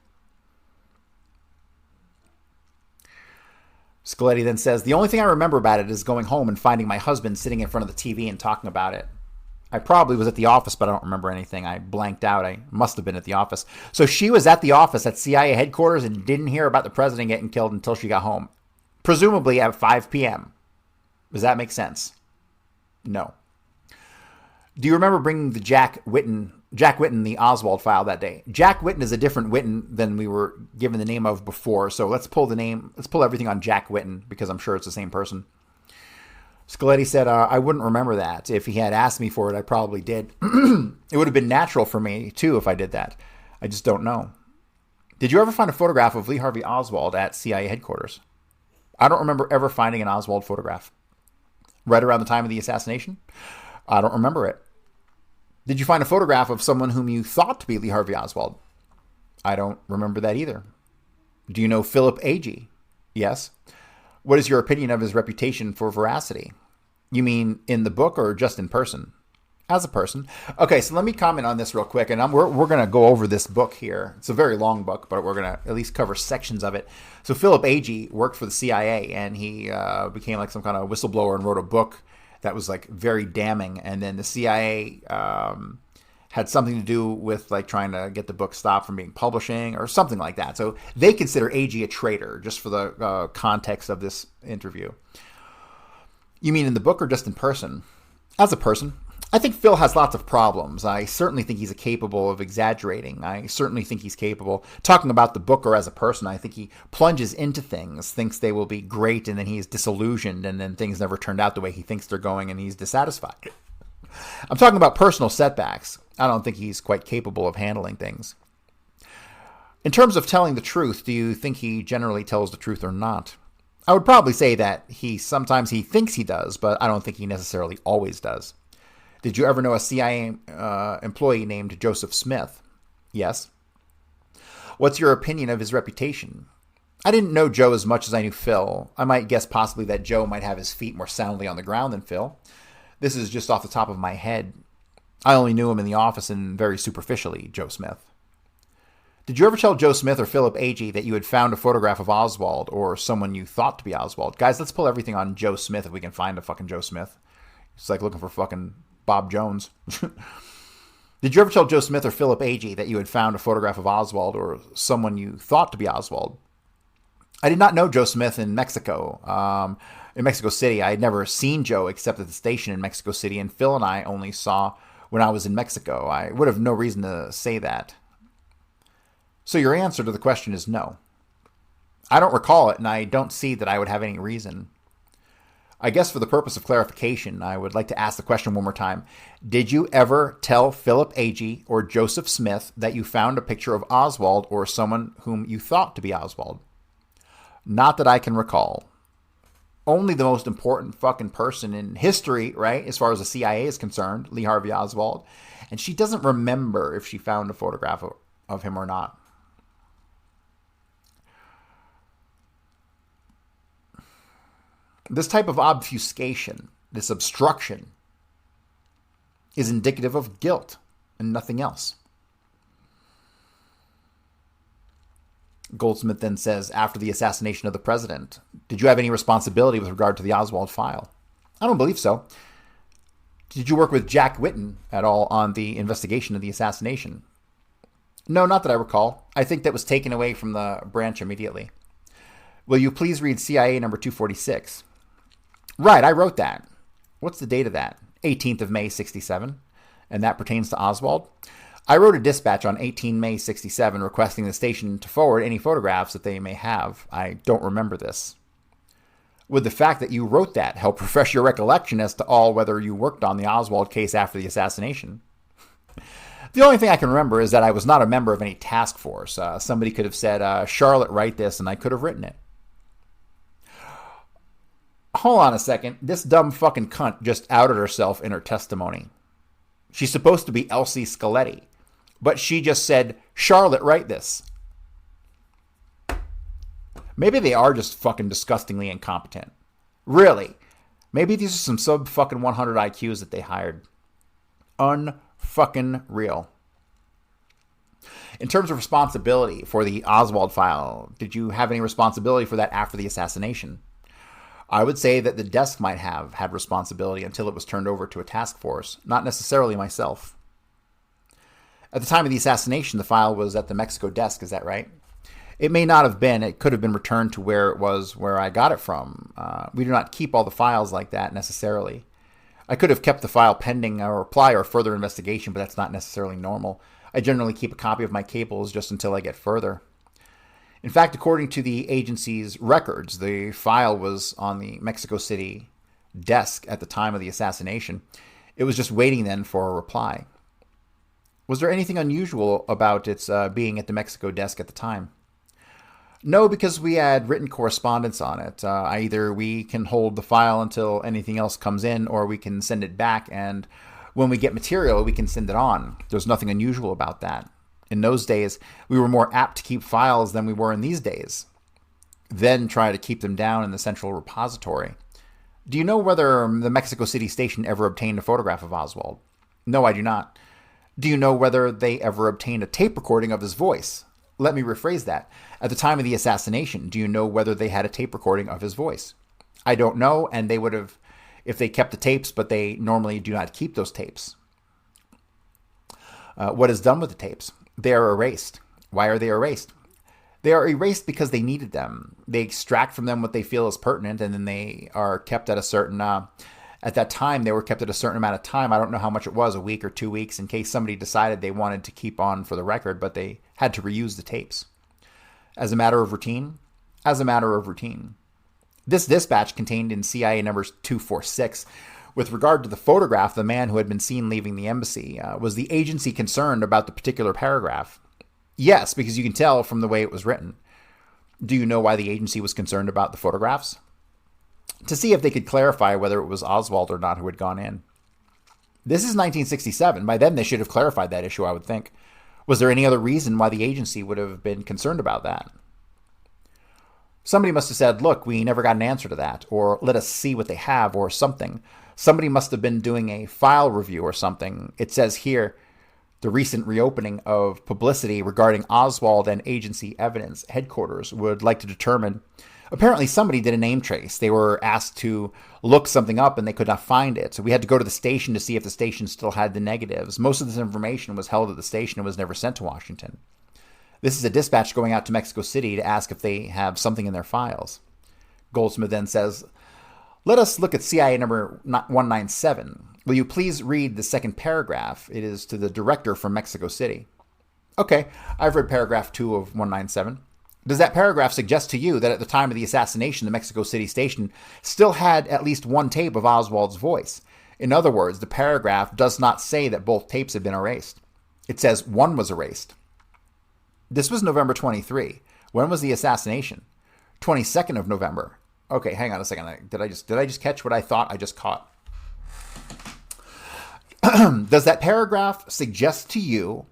Scaletti then says, the only thing I remember about it is going home and finding my husband sitting in front of the TV and talking about it. I probably was at the office, but I don't remember anything. I blanked out. I must have been at the office. So she was at the office at CIA headquarters and didn't hear about the president getting killed until she got home. Presumably at 5 p.m. Does that make sense? No. Do you remember bringing the Jack Whitten, the Oswald file that day? Jack Whitten is a different Whitten than we were given the name of before. So let's pull everything on Jack Whitten because I'm sure it's the same person. Scaletti said, I wouldn't remember that. If he had asked me for it, I probably did. It would have been natural for me, too, if I did that. I just don't know. Did you ever find a photograph of Lee Harvey Oswald at CIA headquarters? I don't remember ever finding an Oswald photograph. Right around the time of the assassination? I don't remember it. Did you find a photograph of someone whom you thought to be Lee Harvey Oswald? I don't remember that either. Do you know Philip Agee? Yes. What is your opinion of his reputation for veracity? You mean in the book or just in person? As a person. Okay, so let me comment on this real quick. And we're going to go over this book here. It's a very long book, but we're going to at least cover sections of it. So Philip Agee worked for the CIA, and he became like some kind of whistleblower and wrote a book that was like very damning. And then the CIA had had something to do with like trying to get the book stopped from being publishing or something like that. So they consider AG a traitor, just for the context of this interview. You mean in the book or just in person? As a person, I think Phil has lots of problems. I certainly think he's capable of exaggerating. I certainly think he's capable, talking about the book or as a person, I think he plunges into things, thinks they will be great, and then he's disillusioned, and then things never turned out the way he thinks they're going, and he's dissatisfied. I'm talking about personal setbacks. I don't think he's quite capable of handling things. In terms of telling the truth, do you think he generally tells the truth or not? I would probably say that sometimes he thinks he does, but I don't think he necessarily always does. Did you ever know a CIA employee named Joseph Smith? Yes. What's your opinion of his reputation? I didn't know Joe as much as I knew Phil. I might guess possibly that Joe might have his feet more soundly on the ground than Phil. This is just off the top of my head. I only knew him in the office and very superficially, Joe Smith. Did you ever tell Joe Smith or Philip Agee that you had found a photograph of Oswald or someone you thought to be Oswald? Guys, let's pull everything on Joe Smith if we can find a fucking Joe Smith. It's like looking for fucking Bob Jones. Did you ever tell Joe Smith or Philip Agee that you had found a photograph of Oswald or someone you thought to be Oswald? I did not know Joe Smith in Mexico. In Mexico City, I had never seen Joe except at the station in Mexico City, and Phil and I only saw when I was in Mexico. I would have no reason to say that. So your answer to the question is no. I don't recall it, and I don't see that I would have any reason. I guess for the purpose of clarification, I would like to ask the question one more time. Did you ever tell Philip Agee or Joseph Smith that you found a picture of Oswald or someone whom you thought to be Oswald? Not that I can recall. Only the most important fucking person in history, right, as far as the CIA is concerned, Lee Harvey Oswald, and she doesn't remember if she found a photograph of him or not. This type of obfuscation, this obstruction, is indicative of guilt and nothing else. Goldsmith then says, after the assassination of the president, did you have any responsibility with regard to the Oswald file? I don't believe so. Did you work with Jack Whitten at all on the investigation of the assassination? No, not that I recall. I think that was taken away from the branch immediately. Will you please read CIA number 246? Right, I wrote that. What's the date of that? 18th of May, 67. And that pertains to Oswald? I wrote a dispatch on 18 May 67 requesting the station to forward any photographs that they may have. I don't remember this. Would the fact that you wrote that help refresh your recollection as to all whether you worked on the Oswald case after the assassination? The only thing I can remember is that I was not a member of any task force. Somebody could have said, Charlotte, write this, and I could have written it. Hold on a second. This dumb fucking cunt just outed herself in her testimony. She's supposed to be Elsie Scaletti. But she just said, Charlotte, write this. Maybe they are just fucking disgustingly incompetent. Really. Maybe these are some sub-fucking 100 IQs that they hired. Un-fucking real. In terms of responsibility for the Oswald file, did you have any responsibility for that after the assassination? I would say that the desk might have had responsibility until it was turned over to a task force, not necessarily myself. At the time of the assassination, the file was at the Mexico desk, is that right? It may not have been. It could have been returned to where it was, where I got it from. We do not keep all the files like that necessarily. I could have kept the file pending a reply or further investigation, but that's not necessarily normal. I generally keep a copy of my cables just until I get further. In fact, according to the agency's records, the file was on the Mexico City desk at the time of the assassination. It was just waiting then for a reply. Was there anything unusual about its being at the Mexico desk at the time? No, because we had written correspondence on it. Either we can hold the file until anything else comes in, or we can send it back, and when we get material, we can send it on. There's nothing unusual about that. In those days, we were more apt to keep files than we were in these days. Then try to keep them down in the central repository. Do you know whether the Mexico City station ever obtained a photograph of Oswald? No, I do not. Do you know whether they ever obtained a tape recording of his voice? Let me rephrase that. At the time of the assassination, do you know whether they had a tape recording of his voice? I don't know, and they would have if they kept the tapes, but they normally do not keep those tapes. What is done with the tapes? They are erased. Why are they erased? They are erased because they needed them. They extract from them what they feel is pertinent, and then they are kept at a certain, at that time, they were kept at a certain amount of time. I don't know how much it was, a week or 2 weeks, in case somebody decided they wanted to keep on for the record, but they had to reuse the tapes. As a matter of routine? As a matter of routine. This dispatch contained in CIA number 246, with regard to the photograph of the man who had been seen leaving the embassy, was the agency concerned about the particular paragraph? Yes, because you can tell from the way it was written. Do you know why the agency was concerned about the photographs? To see if they could clarify whether it was Oswald or not who had gone in. This is 1967. By then, they should have clarified that issue, I would think. Was there any other reason why the agency would have been concerned about that? Somebody must have said, look, we never got an answer to that, or let us see what they have, or something. Somebody must have been doing a file review or something. It says here, the recent reopening of publicity regarding Oswald and agency evidence headquarters would like to determine. Apparently somebody did a name trace. They were asked to look something up and they could not find it. So we had to go to the station to see if the station still had the negatives. Most of this information was held at the station and was never sent to Washington. This is a dispatch going out to Mexico City to ask if they have something in their files. Goldsmith then says, let us look at CIA number 197. Will you please read the second paragraph? It is to the director from Mexico City. Okay, I've read paragraph 2 of 197. Does that paragraph suggest to you that at the time of the assassination, the Mexico City station still had at least one tape of Oswald's voice? In other words, the paragraph does not say that both tapes had been erased. It says one was erased. This was November 23. When was the assassination? 22nd of November. Okay, hang on a second. Did I just catch what I thought I just caught? Does that paragraph suggest to you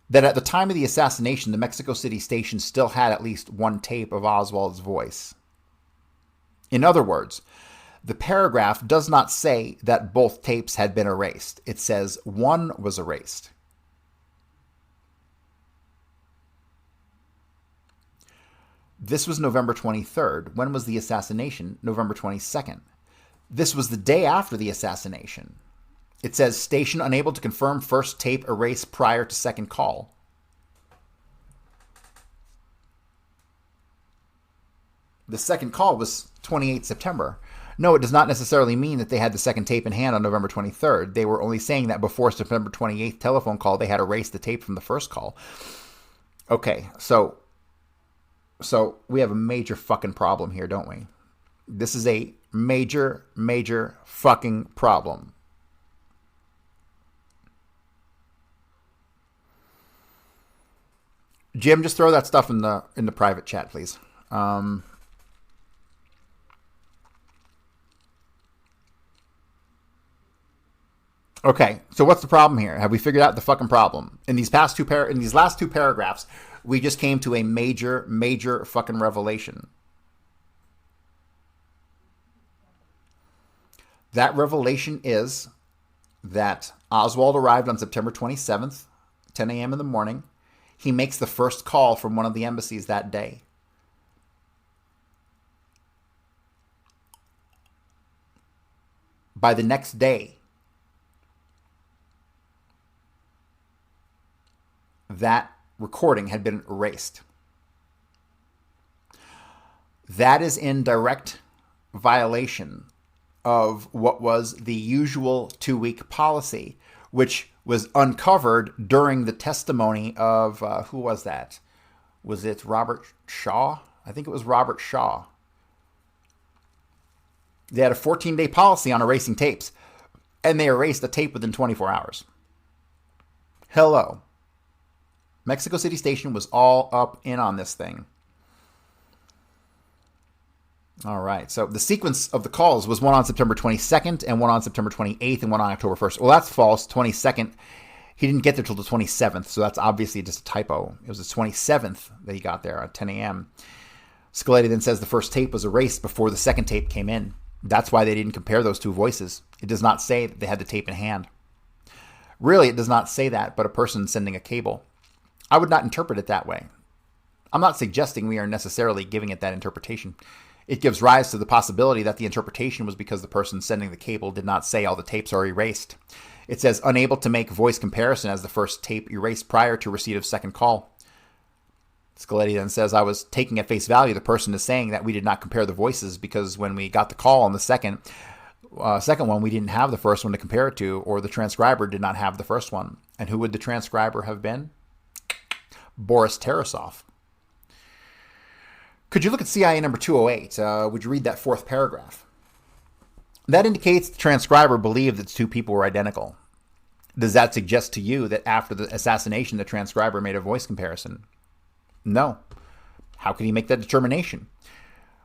that at the time of the assassination, the Mexico City station still had at least one tape of Oswald's voice? In other words, the paragraph does not say that both tapes had been erased. It says one was erased. This was November 23rd. When was the assassination? November 22nd. This was the day after the assassination. It says station unable to confirm first tape erased prior to second call. The second call was 28 September. No, it does not necessarily mean that they had the second tape in hand on November 23rd. They were only saying that before September 28th telephone call, they had erased the tape from the first call. Okay, so we have a major fucking problem here, don't we? This is a major, major fucking problem. Jim, just throw that stuff in the private chat, please. Okay, so what's the problem here? Have we figured out the fucking problem? In these last two paragraphs, we just came to a major, major fucking revelation. That revelation is that Oswald arrived on September 27th, 10 a.m. in the morning. He makes the first call from one of the embassies that day. By the next day, that recording had been erased. That is in direct violation of what was the usual 2-week policy, which was uncovered during the testimony of, who was that? Was it Robert Shaw? I think it was Robert Shaw. They had a 14-day policy on erasing tapes, and they erased a tape within 24 hours. Hello. Mexico City Station was all up in on this thing. All right, so the sequence of the calls was one on September 22nd and one on September 28th and one on October 1st. Well, that's false. 22nd, he didn't get there till the 27th, so that's obviously just a typo. It was the 27th that he got there at 10 a.m. Scaletti then says the first tape was erased before the second tape came in. That's why they didn't compare those two voices. It does not say that they had the tape in hand. Really, it does not say that, but a person sending a cable. I would not interpret it that way. I'm not suggesting we are necessarily giving it that interpretation. It gives rise to the possibility that the interpretation was because the person sending the cable did not say all the tapes are erased. It says unable to make voice comparison as the first tape erased prior to receipt of second call. Scaletti then says, I was taking at face value the person is saying that we did not compare the voices because when we got the call on the second one, we didn't have the first one to compare it to, or the transcriber did not have the first one. And who would the transcriber have been? Boris Tarasov. Could you look at CIA number 208? Would you read that fourth paragraph? That indicates the transcriber believed that two people were identical. Does that suggest to you that after the assassination, the transcriber made a voice comparison? No. How can he make that determination?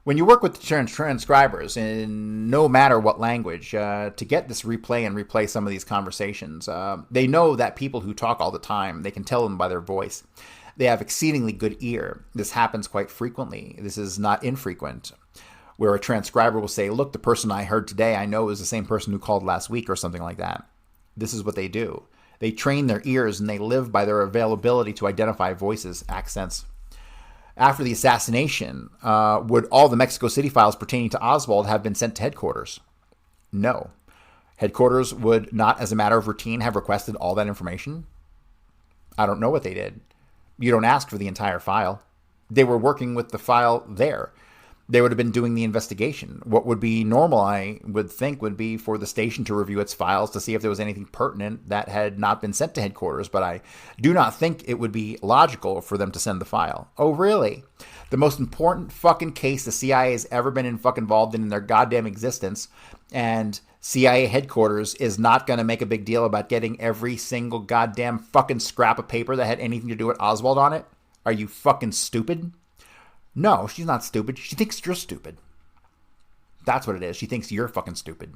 When you work with the transcribers, in no matter what language, to get this replay and replay some of these conversations, they know that people who talk all the time, they can tell them by their voice. They have exceedingly good ear. This happens quite frequently. This is not infrequent, where a transcriber will say, look, the person I heard today, I know is the same person who called last week or something like that. This is what they do. They train their ears and they live by their availability to identify voices, accents. After the assassination, would all the Mexico City files pertaining to Oswald have been sent to headquarters? No. Headquarters would not, as a matter of routine, have requested all that information? I don't know what they did. You don't ask for the entire file. They were working with the file there. They would have been doing the investigation. What would be normal, I would think, would be for the station to review its files to see if there was anything pertinent that had not been sent to headquarters, but I do not think it would be logical for them to send the file. Oh, really? The most important fucking case the CIA has ever been involved in their goddamn existence, and CIA headquarters is not going to make a big deal about getting every single goddamn fucking scrap of paper that had anything to do with Oswald on it? Are you fucking stupid? No, she's not stupid. She thinks you're stupid. That's what it is. She thinks you're fucking stupid.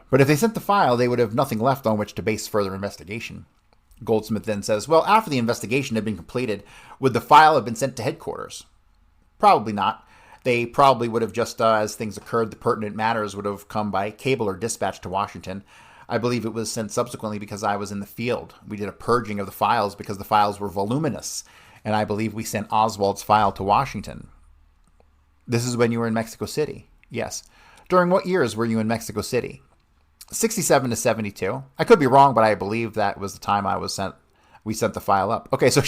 But if they sent the file, they would have nothing left on which to base further investigation. Goldsmith then says, well, after the investigation had been completed, would the file have been sent to headquarters? Probably not. They probably would have just, as things occurred, the pertinent matters would have come by cable or dispatch to Washington. I believe it was sent subsequently because I was in the field. We did a purging of the files because the files were voluminous, and I believe we sent Oswald's file to Washington. This is when you were in Mexico City? Yes. During what years were you in Mexico City? 67 to 72. I could be wrong, but I believe that was the time we sent the file up. Okay, so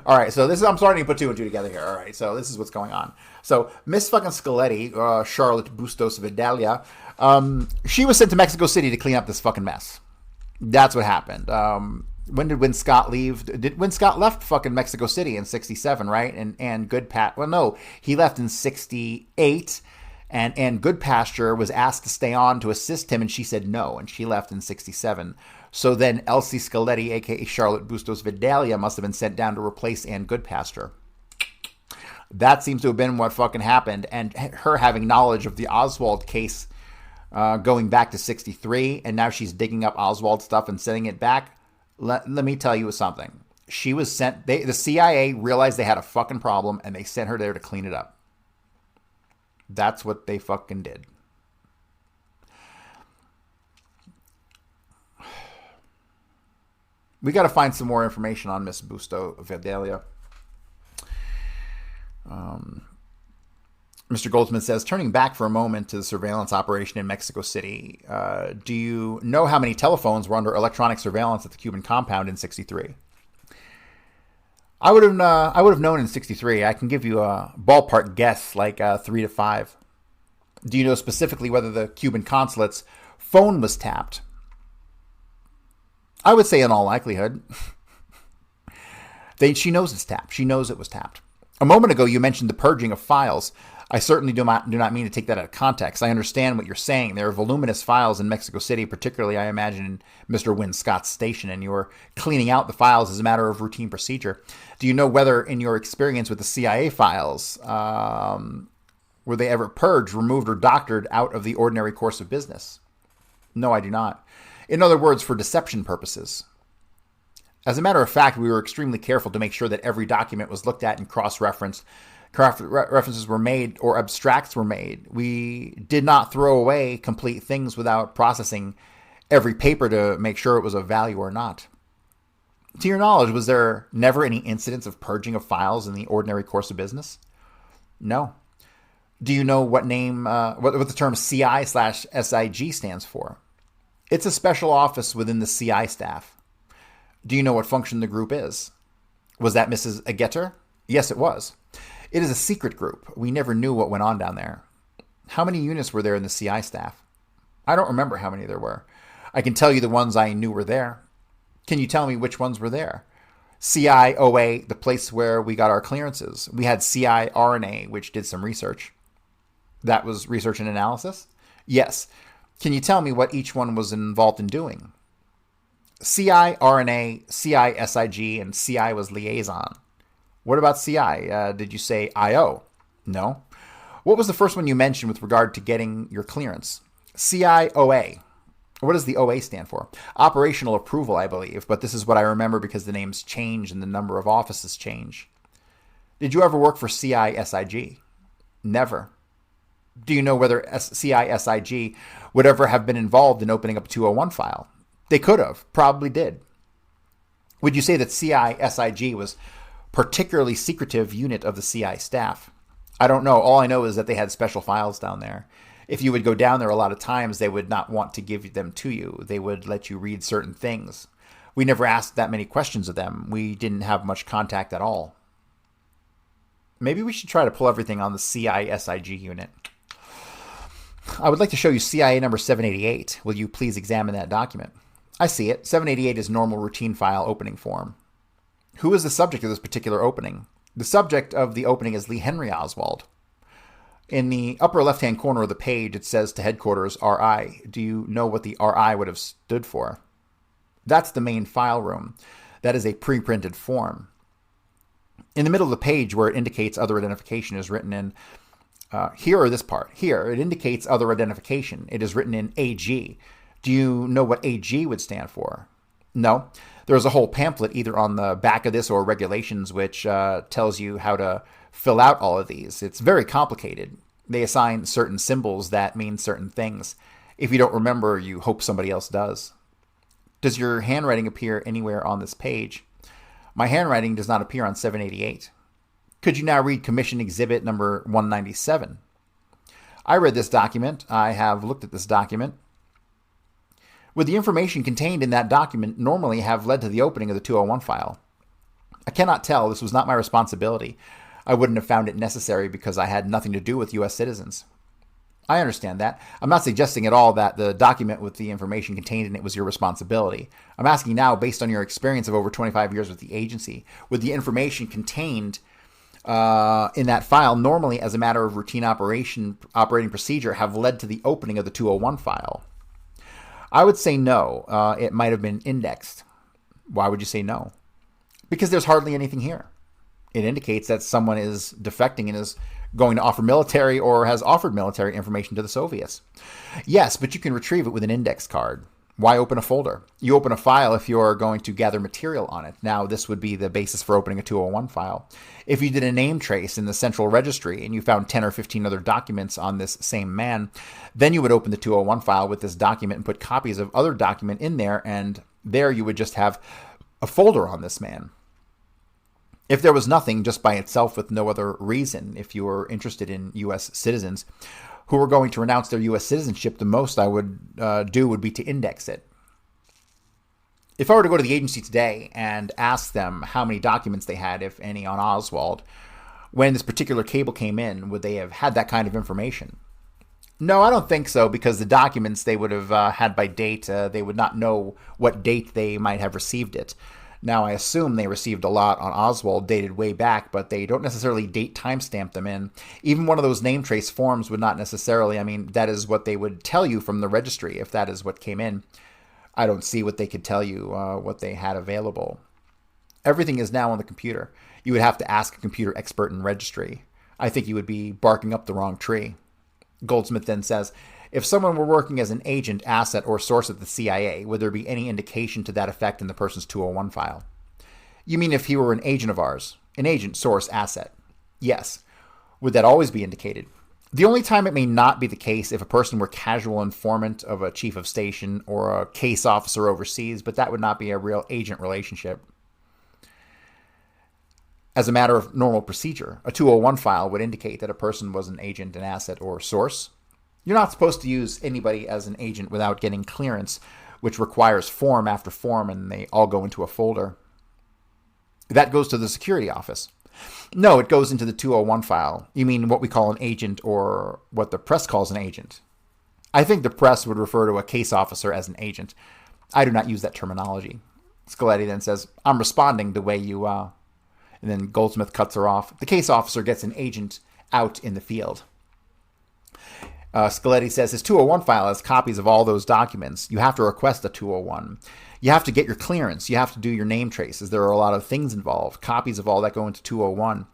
all right, so I'm starting to put two and two together here. All right, so this is what's going on. So Miss fucking Scaletti, Charlotte Bustos-Videla, she was sent to Mexico City to clean up this fucking mess. That's what happened. When did Win Scott leave? Win Scott left fucking Mexico City in 67, right? And well, no, he left in 68. And Goodpasture was asked to stay on to assist him, and she said no, and she left in 67. So then Elsie Scaletti, a.k.a. Charlotte Bustos-Videla, must have been sent down to replace Ann Goodpasture. That seems to have been what fucking happened, and her having knowledge of the Oswald case going back to 63, and now she's digging up Oswald stuff and sending it back. Let me tell you something. She was sent, the CIA realized they had a fucking problem, and they sent her there to clean it up. That's what they fucking did. We got to find some more information on Miss Bustos-Videla. Mr. Goldsmith says, turning back for a moment to the surveillance operation in Mexico City, do you know how many telephones were under electronic surveillance at the Cuban compound in 63? I would have known in 63. I can give you a ballpark guess, like 3 to 5. Do you know specifically whether the Cuban consulate's phone was tapped? I would say in all likelihood. She knows it's tapped. She knows it was tapped. A moment ago, you mentioned the purging of files. I certainly do not mean to take that out of context. I understand what you're saying. There are voluminous files in Mexico City, particularly, I imagine, in Mr. Win Scott's station, and you're cleaning out the files as a matter of routine procedure. Do you know whether, in your experience with the CIA files, were they ever purged, removed, or doctored out of the ordinary course of business? No, I do not. In other words, for deception purposes. As a matter of fact, we were extremely careful to make sure that every document was looked at and cross-referenced. References were made or abstracts were made. We did not throw away complete things without processing every paper to make sure it was of value or not. To your knowledge, was there never any incidents of purging of files in the ordinary course of business? No. Do you know what the term CI/SIG stands for? It's a special office within the CI staff. Do you know what function the group is? Was that Mrs. Agetter? Yes, it was. It is a secret group. We never knew what went on down there. How many units were there in the CI staff? I don't remember how many there were. I can tell you the ones I knew were there. Can you tell me which ones were there? CI-OA, the place where we got our clearances. We had CI-RNA, which did some research. That was research and analysis? Yes. Can you tell me what each one was involved in doing? CI-RNA, CI-SIG, and CI was liaison. What about CI? Did you say IO? No. What was the first one you mentioned with regard to getting your clearance? CI-OA. What does the OA stand for? Operational approval, I believe, but this is what I remember because the names change and the number of offices change. Did you ever work for CI-SIG? Never. Do you know whether CI-SIG would ever have been involved in opening up a 201 file? They could have, probably did. Would you say that CI-SIG was particularly secretive unit of the CI staff? I don't know. All I know is that they had special files down there. If you would go down there a lot of times, they would not want to give them to you. They would let you read certain things. We never asked that many questions of them. We didn't have much contact at all. Maybe we should try to pull everything on the CI-SIG unit. I would like to show you CIA number 788. Will you please examine that document? I see it. 788 is normal routine file opening form. Who is the subject of this particular opening? The subject of the opening is Lee Henry Oswald. In the upper left-hand corner of the page, it says to headquarters RI. Do you know what the RI would have stood for? That's the main file room. That is a pre-printed form. In the middle of the page where it indicates other identification is written in, here or this part, here, it indicates other identification. It is written in AG. Do you know what AG would stand for? No. There's a whole pamphlet either on the back of this or regulations which tells you how to fill out all of these. It's very complicated. They assign certain symbols that mean certain things. If you don't remember, you hope somebody else does. Does your handwriting appear anywhere on this page? My handwriting does not appear on 788. Could you now read Commission Exhibit number 197? I read this document. I have looked at this document. Would the information contained in that document normally have led to the opening of the 201 file? I cannot tell. This was not my responsibility. I wouldn't have found it necessary because I had nothing to do with U.S. citizens. I understand that. I'm not suggesting at all that the document with the information contained in it was your responsibility. I'm asking now, based on your experience of over 25 years with the agency, would the information contained in that file normally, as a matter of routine operating procedure, have led to the opening of the 201 file? I would say no. It might have been indexed. Why would you say no? Because there's hardly anything here. It indicates that someone is defecting and is going to offer military or has offered military information to the Soviets. Yes, but you can retrieve it with an index card. Why open a folder? You open a file if you're going to gather material on it. Now, this would be the basis for opening a 201 file. If you did a name trace in the central registry and you found 10 or 15 other documents on this same man, then you would open the 201 file with this document and put copies of other document in there, and there you would just have a folder on this man. If there was nothing just by itself with no other reason, if you were interested in U.S. citizens who were going to renounce their U.S. citizenship, the most I would do would be to index it. If I were to go to the agency today and ask them how many documents they had, if any, on Oswald, when this particular cable came in, would they have had that kind of information? No, I don't think so, because the documents they would have had by date, they would not know what date they might have received it. Now, I assume they received a lot on Oswald dated way back, but they don't necessarily date timestamp them in. Even one of those name trace forms would not necessarily, that is what they would tell you from the registry if that is what came in. I don't see what they could tell you, what they had available. Everything is now on the computer. You would have to ask a computer expert in registry. I think you would be barking up the wrong tree. Goldsmith then says, if someone were working as an agent, asset, or source at the CIA, would there be any indication to that effect in the person's 201 file? You mean if he were an agent of ours? An agent, source, asset? Yes. Would that always be indicated? The only time it may not be the case if a person were casual informant of a chief of station or a case officer overseas, but that would not be a real agent relationship. as a matter of normal procedure. A 201 file would indicate that a person was an agent, an asset, or a source. You're not supposed to use anybody as an agent without getting clearance, which requires form after form, and they all go into a folder. That goes to the security office. No, it goes into the 201 file. You mean what we call an agent, or what the press calls an agent. I think the press would refer to a case officer as an agent. I do not use that terminology. Scaletti then says, I'm responding the way you... And then Goldsmith cuts her off. The case officer gets an agent out in the field. Scaletti says his 201 file has copies of all those documents. You have to request a 201. You have to get your clearance. You have to do your name traces. There are a lot of things involved. Copies of all that go into 201.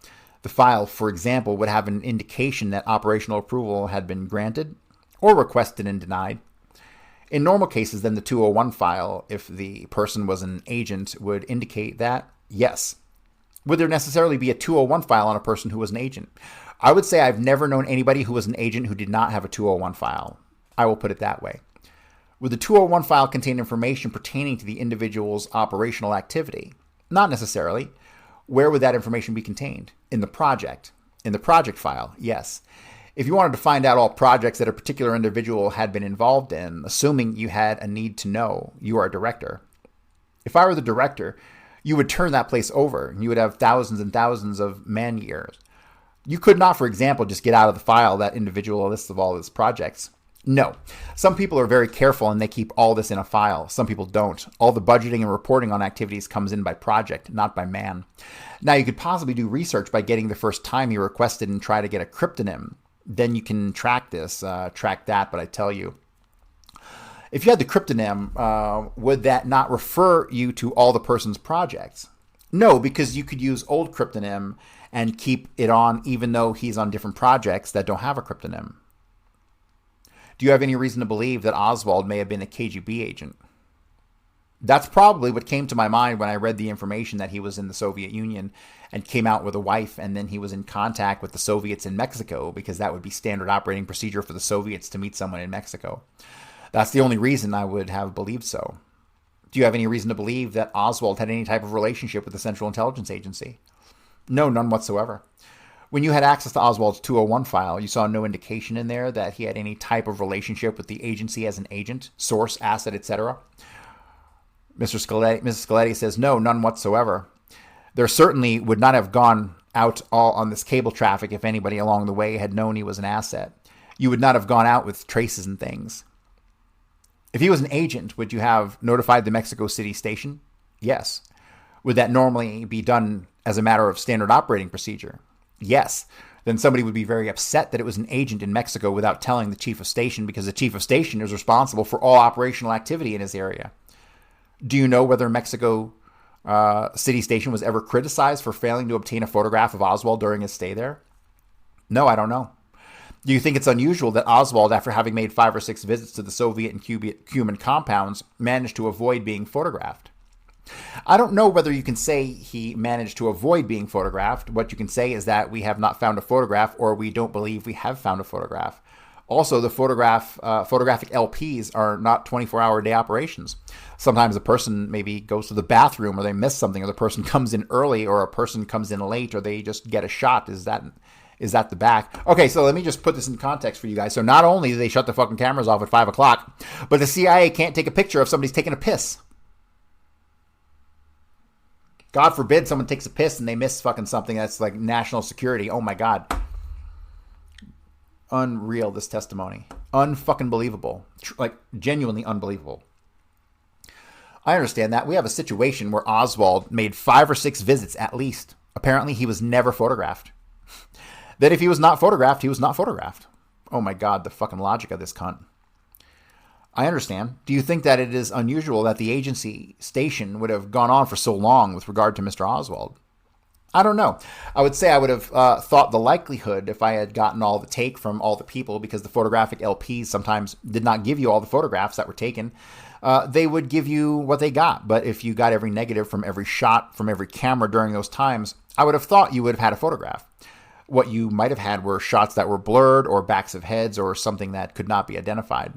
The file, for example, would have an indication that operational approval had been granted or requested and denied. In normal cases, then the 201 file, if the person was an agent, would indicate that, yes. Would there necessarily be a 201 file on a person who was an agent? I would say I've never known anybody who was an agent who did not have a 201 file. I will put it that way. Would the 201 file contain information pertaining to the individual's operational activity? Not necessarily. Where would that information be contained? In the project. In the project file, yes. If you wanted to find out all projects that a particular individual had been involved in, assuming you had a need to know, you are a director. If I were the director, you would turn that place over, and you would have thousands and thousands of man-years. You could not, for example, just get out of the file that individual list of all his projects. No. Some people are very careful and they keep all this in a file. Some people don't. All the budgeting and reporting on activities comes in by project, not by man. Now, you could possibly do research by getting the first time you requested and try to get a cryptonym. Then you can track this, track that, but I tell you, if you had the cryptonym, would that not refer you to all the person's projects? No, because you could use old cryptonym and keep it on even though he's on different projects that don't have a cryptonym. Do you have any reason to believe that Oswald may have been a KGB agent? That's probably what came to my mind when I read the information that he was in the Soviet Union and came out with a wife, and then he was in contact with the Soviets in Mexico, because that would be standard operating procedure for the Soviets to meet someone in Mexico. That's the only reason I would have believed so. Do you have any reason to believe that Oswald had any type of relationship with the Central Intelligence Agency? No, none whatsoever. When you had access to Oswald's 201 file, you saw no indication in there that he had any type of relationship with the agency as an agent, source, asset, etc. Mrs. Scaletti says, no, none whatsoever. There certainly would not have gone out all on this cable traffic if anybody along the way had known he was an asset. You would not have gone out with traces and things. If he was an agent, would you have notified the Mexico City station? Yes. Would that normally be done as a matter of standard operating procedure? Yes. Then somebody would be very upset that it was an agent in Mexico without telling the chief of station, because the chief of station is responsible for all operational activity in his area. Do you know whether Mexico City Station was ever criticized for failing to obtain a photograph of Oswald during his stay there? No, I don't know. Do you think it's unusual that Oswald, after having made 5 or 6 visits to the Soviet and Cuban compounds, managed to avoid being photographed? I don't know whether you can say he managed to avoid being photographed. What you can say is that we have not found a photograph, or we don't believe we have found a photograph. Also, the photographic LPs are not 24-hour day operations. Sometimes a person maybe goes to the bathroom, or they miss something, or the person comes in early, or a person comes in late, or they just get a shot. Is that the back? Okay, so let me just put this in context for you guys. So not only do they shut the fucking cameras off at 5 o'clock, but the CIA can't take a picture of somebody's taking a piss. God forbid someone takes a piss and they miss fucking something that's like national security. Oh my God. Unreal, this testimony. Unfucking believable. Like, genuinely unbelievable. I understand that. We have a situation where Oswald made 5 or 6 visits at least. Apparently he was never photographed. That if he was not photographed, he was not photographed. Oh my God, the fucking logic of this cunt. I understand. Do you think that it is unusual that the agency station would have gone on for so long with regard to Mr. Oswald? I don't know. I would say I would have thought the likelihood, if I had gotten all the take from all the people, because the photographic LPs sometimes did not give you all the photographs that were taken, they would give you what they got. But if you got every negative from every shot, from every camera during those times, I would have thought you would have had a photograph. What you might have had were shots that were blurred, or backs of heads, or something that could not be identified.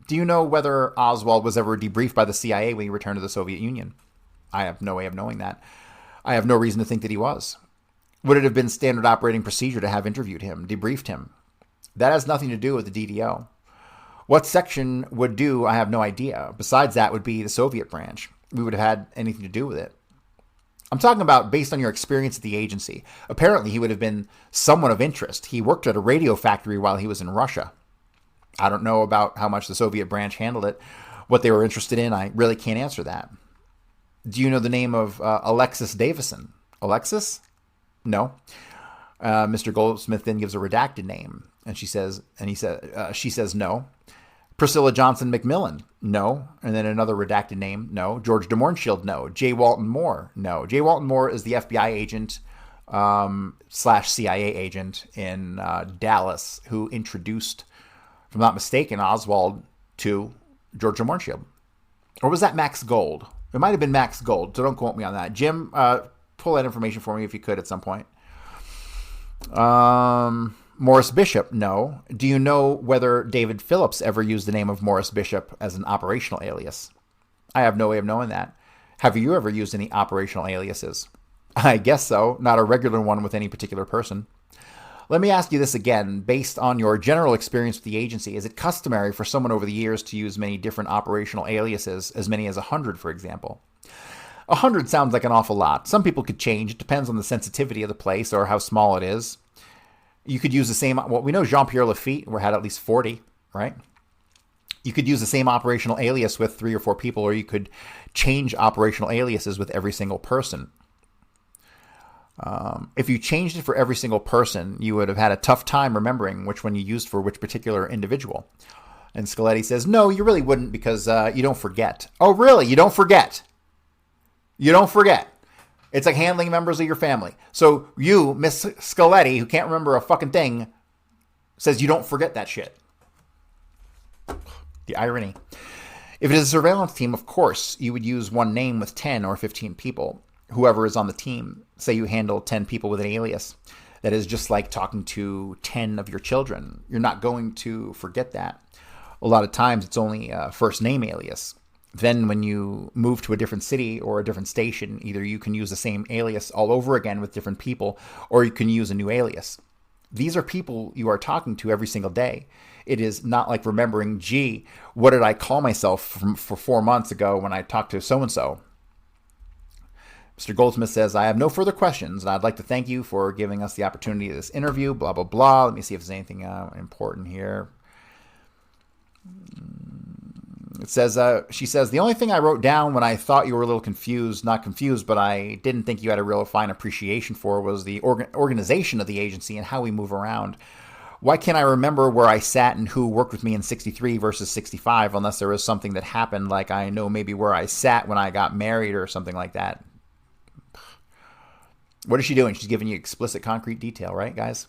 Do you know whether Oswald was ever debriefed by the CIA when he returned to the Soviet Union? I have no way of knowing that. I have no reason to think that he was. Would it have been standard operating procedure to have interviewed him, debriefed him? That has nothing to do with the DDO. What section would do, I have no idea. Besides that would be the Soviet branch. We would have had anything to do with it. I'm talking about based on your experience at the agency. Apparently, he would have been someone of interest. He worked at a radio factory while he was in Russia. I don't know about how much the Soviet branch handled it, what they were interested in. I really can't answer that. Do you know the name of Alexis Davison? Alexis? No. Mr. Goldsmith then gives a redacted name, and she says no. Priscilla Johnson McMillan, no. And then another redacted name, no. George DeMornshield, no. J. Walton Moore, no. J. Walton Moore is the FBI agent / CIA agent in Dallas who introduced, if I'm not mistaken, Oswald to George DeMornshield. Or was that Max Gold? It might have been Max Gold, so don't quote me on that. Jim, pull that information for me if you could at some point. Morris Bishop, no. Do you know whether David Phillips ever used the name of Morris Bishop as an operational alias? I have no way of knowing that. Have you ever used any operational aliases? I guess so. Not a regular one with any particular person. Let me ask you this again. Based on your general experience with the agency, is it customary for someone over the years to use many different operational aliases, as many as 100, for example? 100 sounds like an awful lot. Some people could change. It depends on the sensitivity of the place or how small it is. You could use the same, well, we know Jean-Pierre Lafitte had at least 40, right? You could use the same operational alias with 3 or 4 people, or you could change operational aliases with every single person. If you changed it for every single person, you would have had a tough time remembering which one you used for which particular individual. And Scaletti says, no, you really wouldn't, because you don't forget. Oh, really? You don't forget? You don't forget. It's like handling members of your family. So you, Miss Scaletti, who can't remember a fucking thing, says you don't forget that shit. The irony. If it is a surveillance team, of course, you would use one name with 10 or 15 people. Whoever is on the team. Say you handle 10 people with an alias. That is just like talking to 10 of your children. You're not going to forget that. A lot of times it's only a first name alias. Then when you move to a different city or a different station, either you can use the same alias all over again with different people, or you can use a new alias. These are people you are talking to every single day. It is not like remembering, gee, what did I call myself for 4 months ago when I talked to so-and-so? Mr. Goldsmith says, I have no further questions, and I'd like to thank you for giving us the opportunity of this interview, blah, blah, blah. Let me see if there's anything important here. It says, she says, the only thing I wrote down when I thought you were a little confused, not confused, but I didn't think you had a real fine appreciation for, was the organization of the agency and how we move around. Why can't I remember where I sat and who worked with me in 63 versus 65, unless there was something that happened, like I know maybe where I sat when I got married or something like that. What is she doing? She's giving you explicit, concrete detail, right, guys?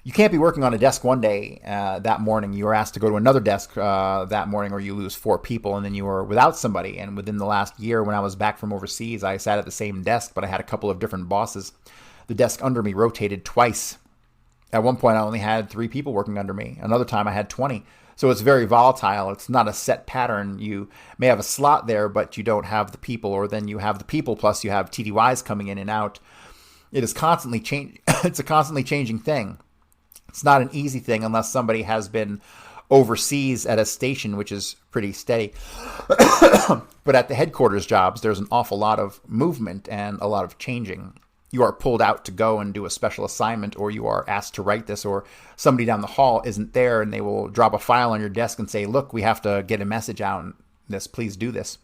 You can't be working on a desk one day that morning. You are asked to go to another desk that morning, or you lose 4 people, and then you are without somebody. And within the last year, when I was back from overseas, I sat at the same desk, but I had a couple of different bosses. The desk under me rotated twice. At one point, I only had 3 people working under me. Another time, I had 20. So it's very volatile. It's not a set pattern. You may have a slot there, but you don't have the people, or then you have the people, plus you have TDYs coming in and out. It is constantly changing. It's a constantly changing thing. It's not an easy thing unless somebody has been overseas at a station, which is pretty steady. But at the headquarters jobs, there's an awful lot of movement and a lot of changing. You are pulled out to go and do a special assignment, or you are asked to write this, or somebody down the hall isn't there and they will drop a file on your desk and say, look, we have to get a message out and this, please do this.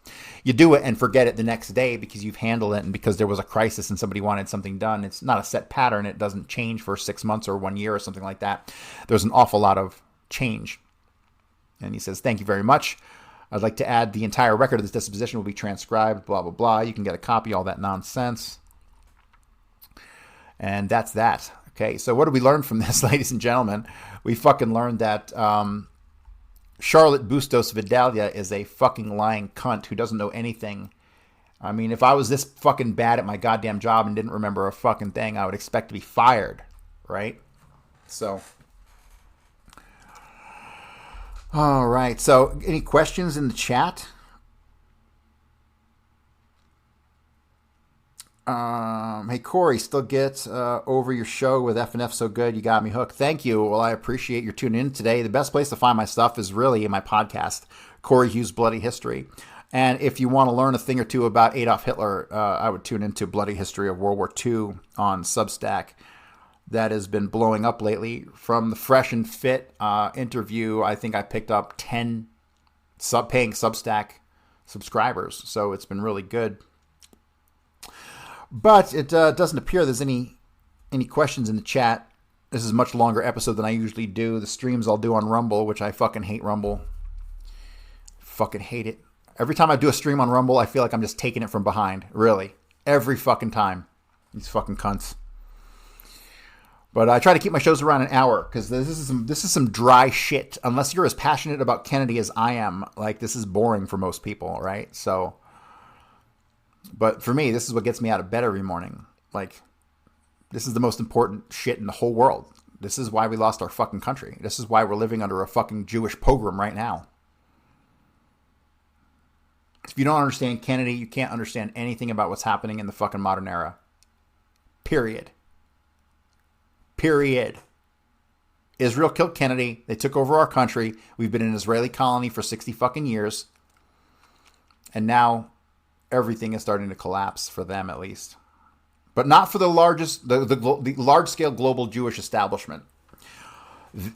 You do it and forget it the next day because you've handled it and because there was a crisis and somebody wanted something done. It's not a set pattern. It doesn't change for 6 months or 1 year or something like that. There's an awful lot of change. And he says, thank you very much. I'd like to add the entire record of this disposition will be transcribed, blah, blah, blah. You can get a copy, all that nonsense. And that's that. Okay, so what did we learn from this, ladies and gentlemen? We fucking learned that Charlotte Bustos-Videla is a fucking lying cunt who doesn't know anything. I mean, if I was this fucking bad at my goddamn job and didn't remember a fucking thing, I would expect to be fired, right? So, all right. So, any questions in the chat? Hey, Corey, still get over your show with F&F so good. You got me hooked. Thank you. Well, I appreciate your tuning in today. The best place to find my stuff is really in my podcast, Corey Hughes Bloody History. And if you want to learn a thing or two about Adolf Hitler, I would tune into Bloody History of World War II on Substack. That has been blowing up lately. From the Fresh and Fit interview, I think I picked up 10 paying Substack subscribers. So it's been really good. But it doesn't appear there's any questions in the chat. This is a much longer episode than I usually do. The streams I'll do on Rumble, which I fucking hate Rumble. Fucking hate it. Every time I do a stream on Rumble, I feel like I'm just taking it from behind. Really. Every fucking time. These fucking cunts. But I try to keep my shows around an hour because this is some dry shit. Unless you're as passionate about Kennedy as I am, like, this is boring for most people, right? So, but for me, this is what gets me out of bed every morning. Like, this is the most important shit in the whole world. This is why we lost our fucking country. This is why we're living under a fucking Jewish pogrom right now. If you don't understand Kennedy, you can't understand anything about what's happening in the fucking modern era. Period. Period. Israel killed Kennedy. They took over our country. We've been an Israeli colony for 60 fucking years. And now everything is starting to collapse for them, at least. But not for the large-scale global Jewish establishment.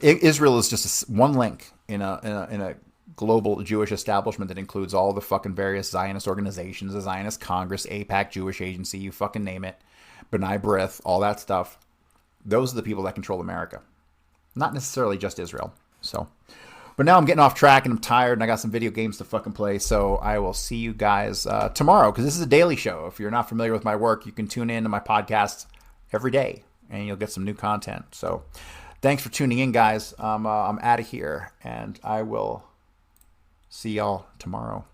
Israel is just one link in a global Jewish establishment that includes all the fucking various Zionist organizations, the Zionist Congress, AIPAC, Jewish Agency, you fucking name it, B'nai B'rith, all that stuff. Those are the people that control America. Not necessarily just Israel. So, but now I'm getting off track and I'm tired and I got some video games to fucking play. So I will see you guys tomorrow because this is a daily show. If you're not familiar with my work, you can tune in to my podcast every day and you'll get some new content. So thanks for tuning in, guys. I'm out of here and I will see y'all tomorrow.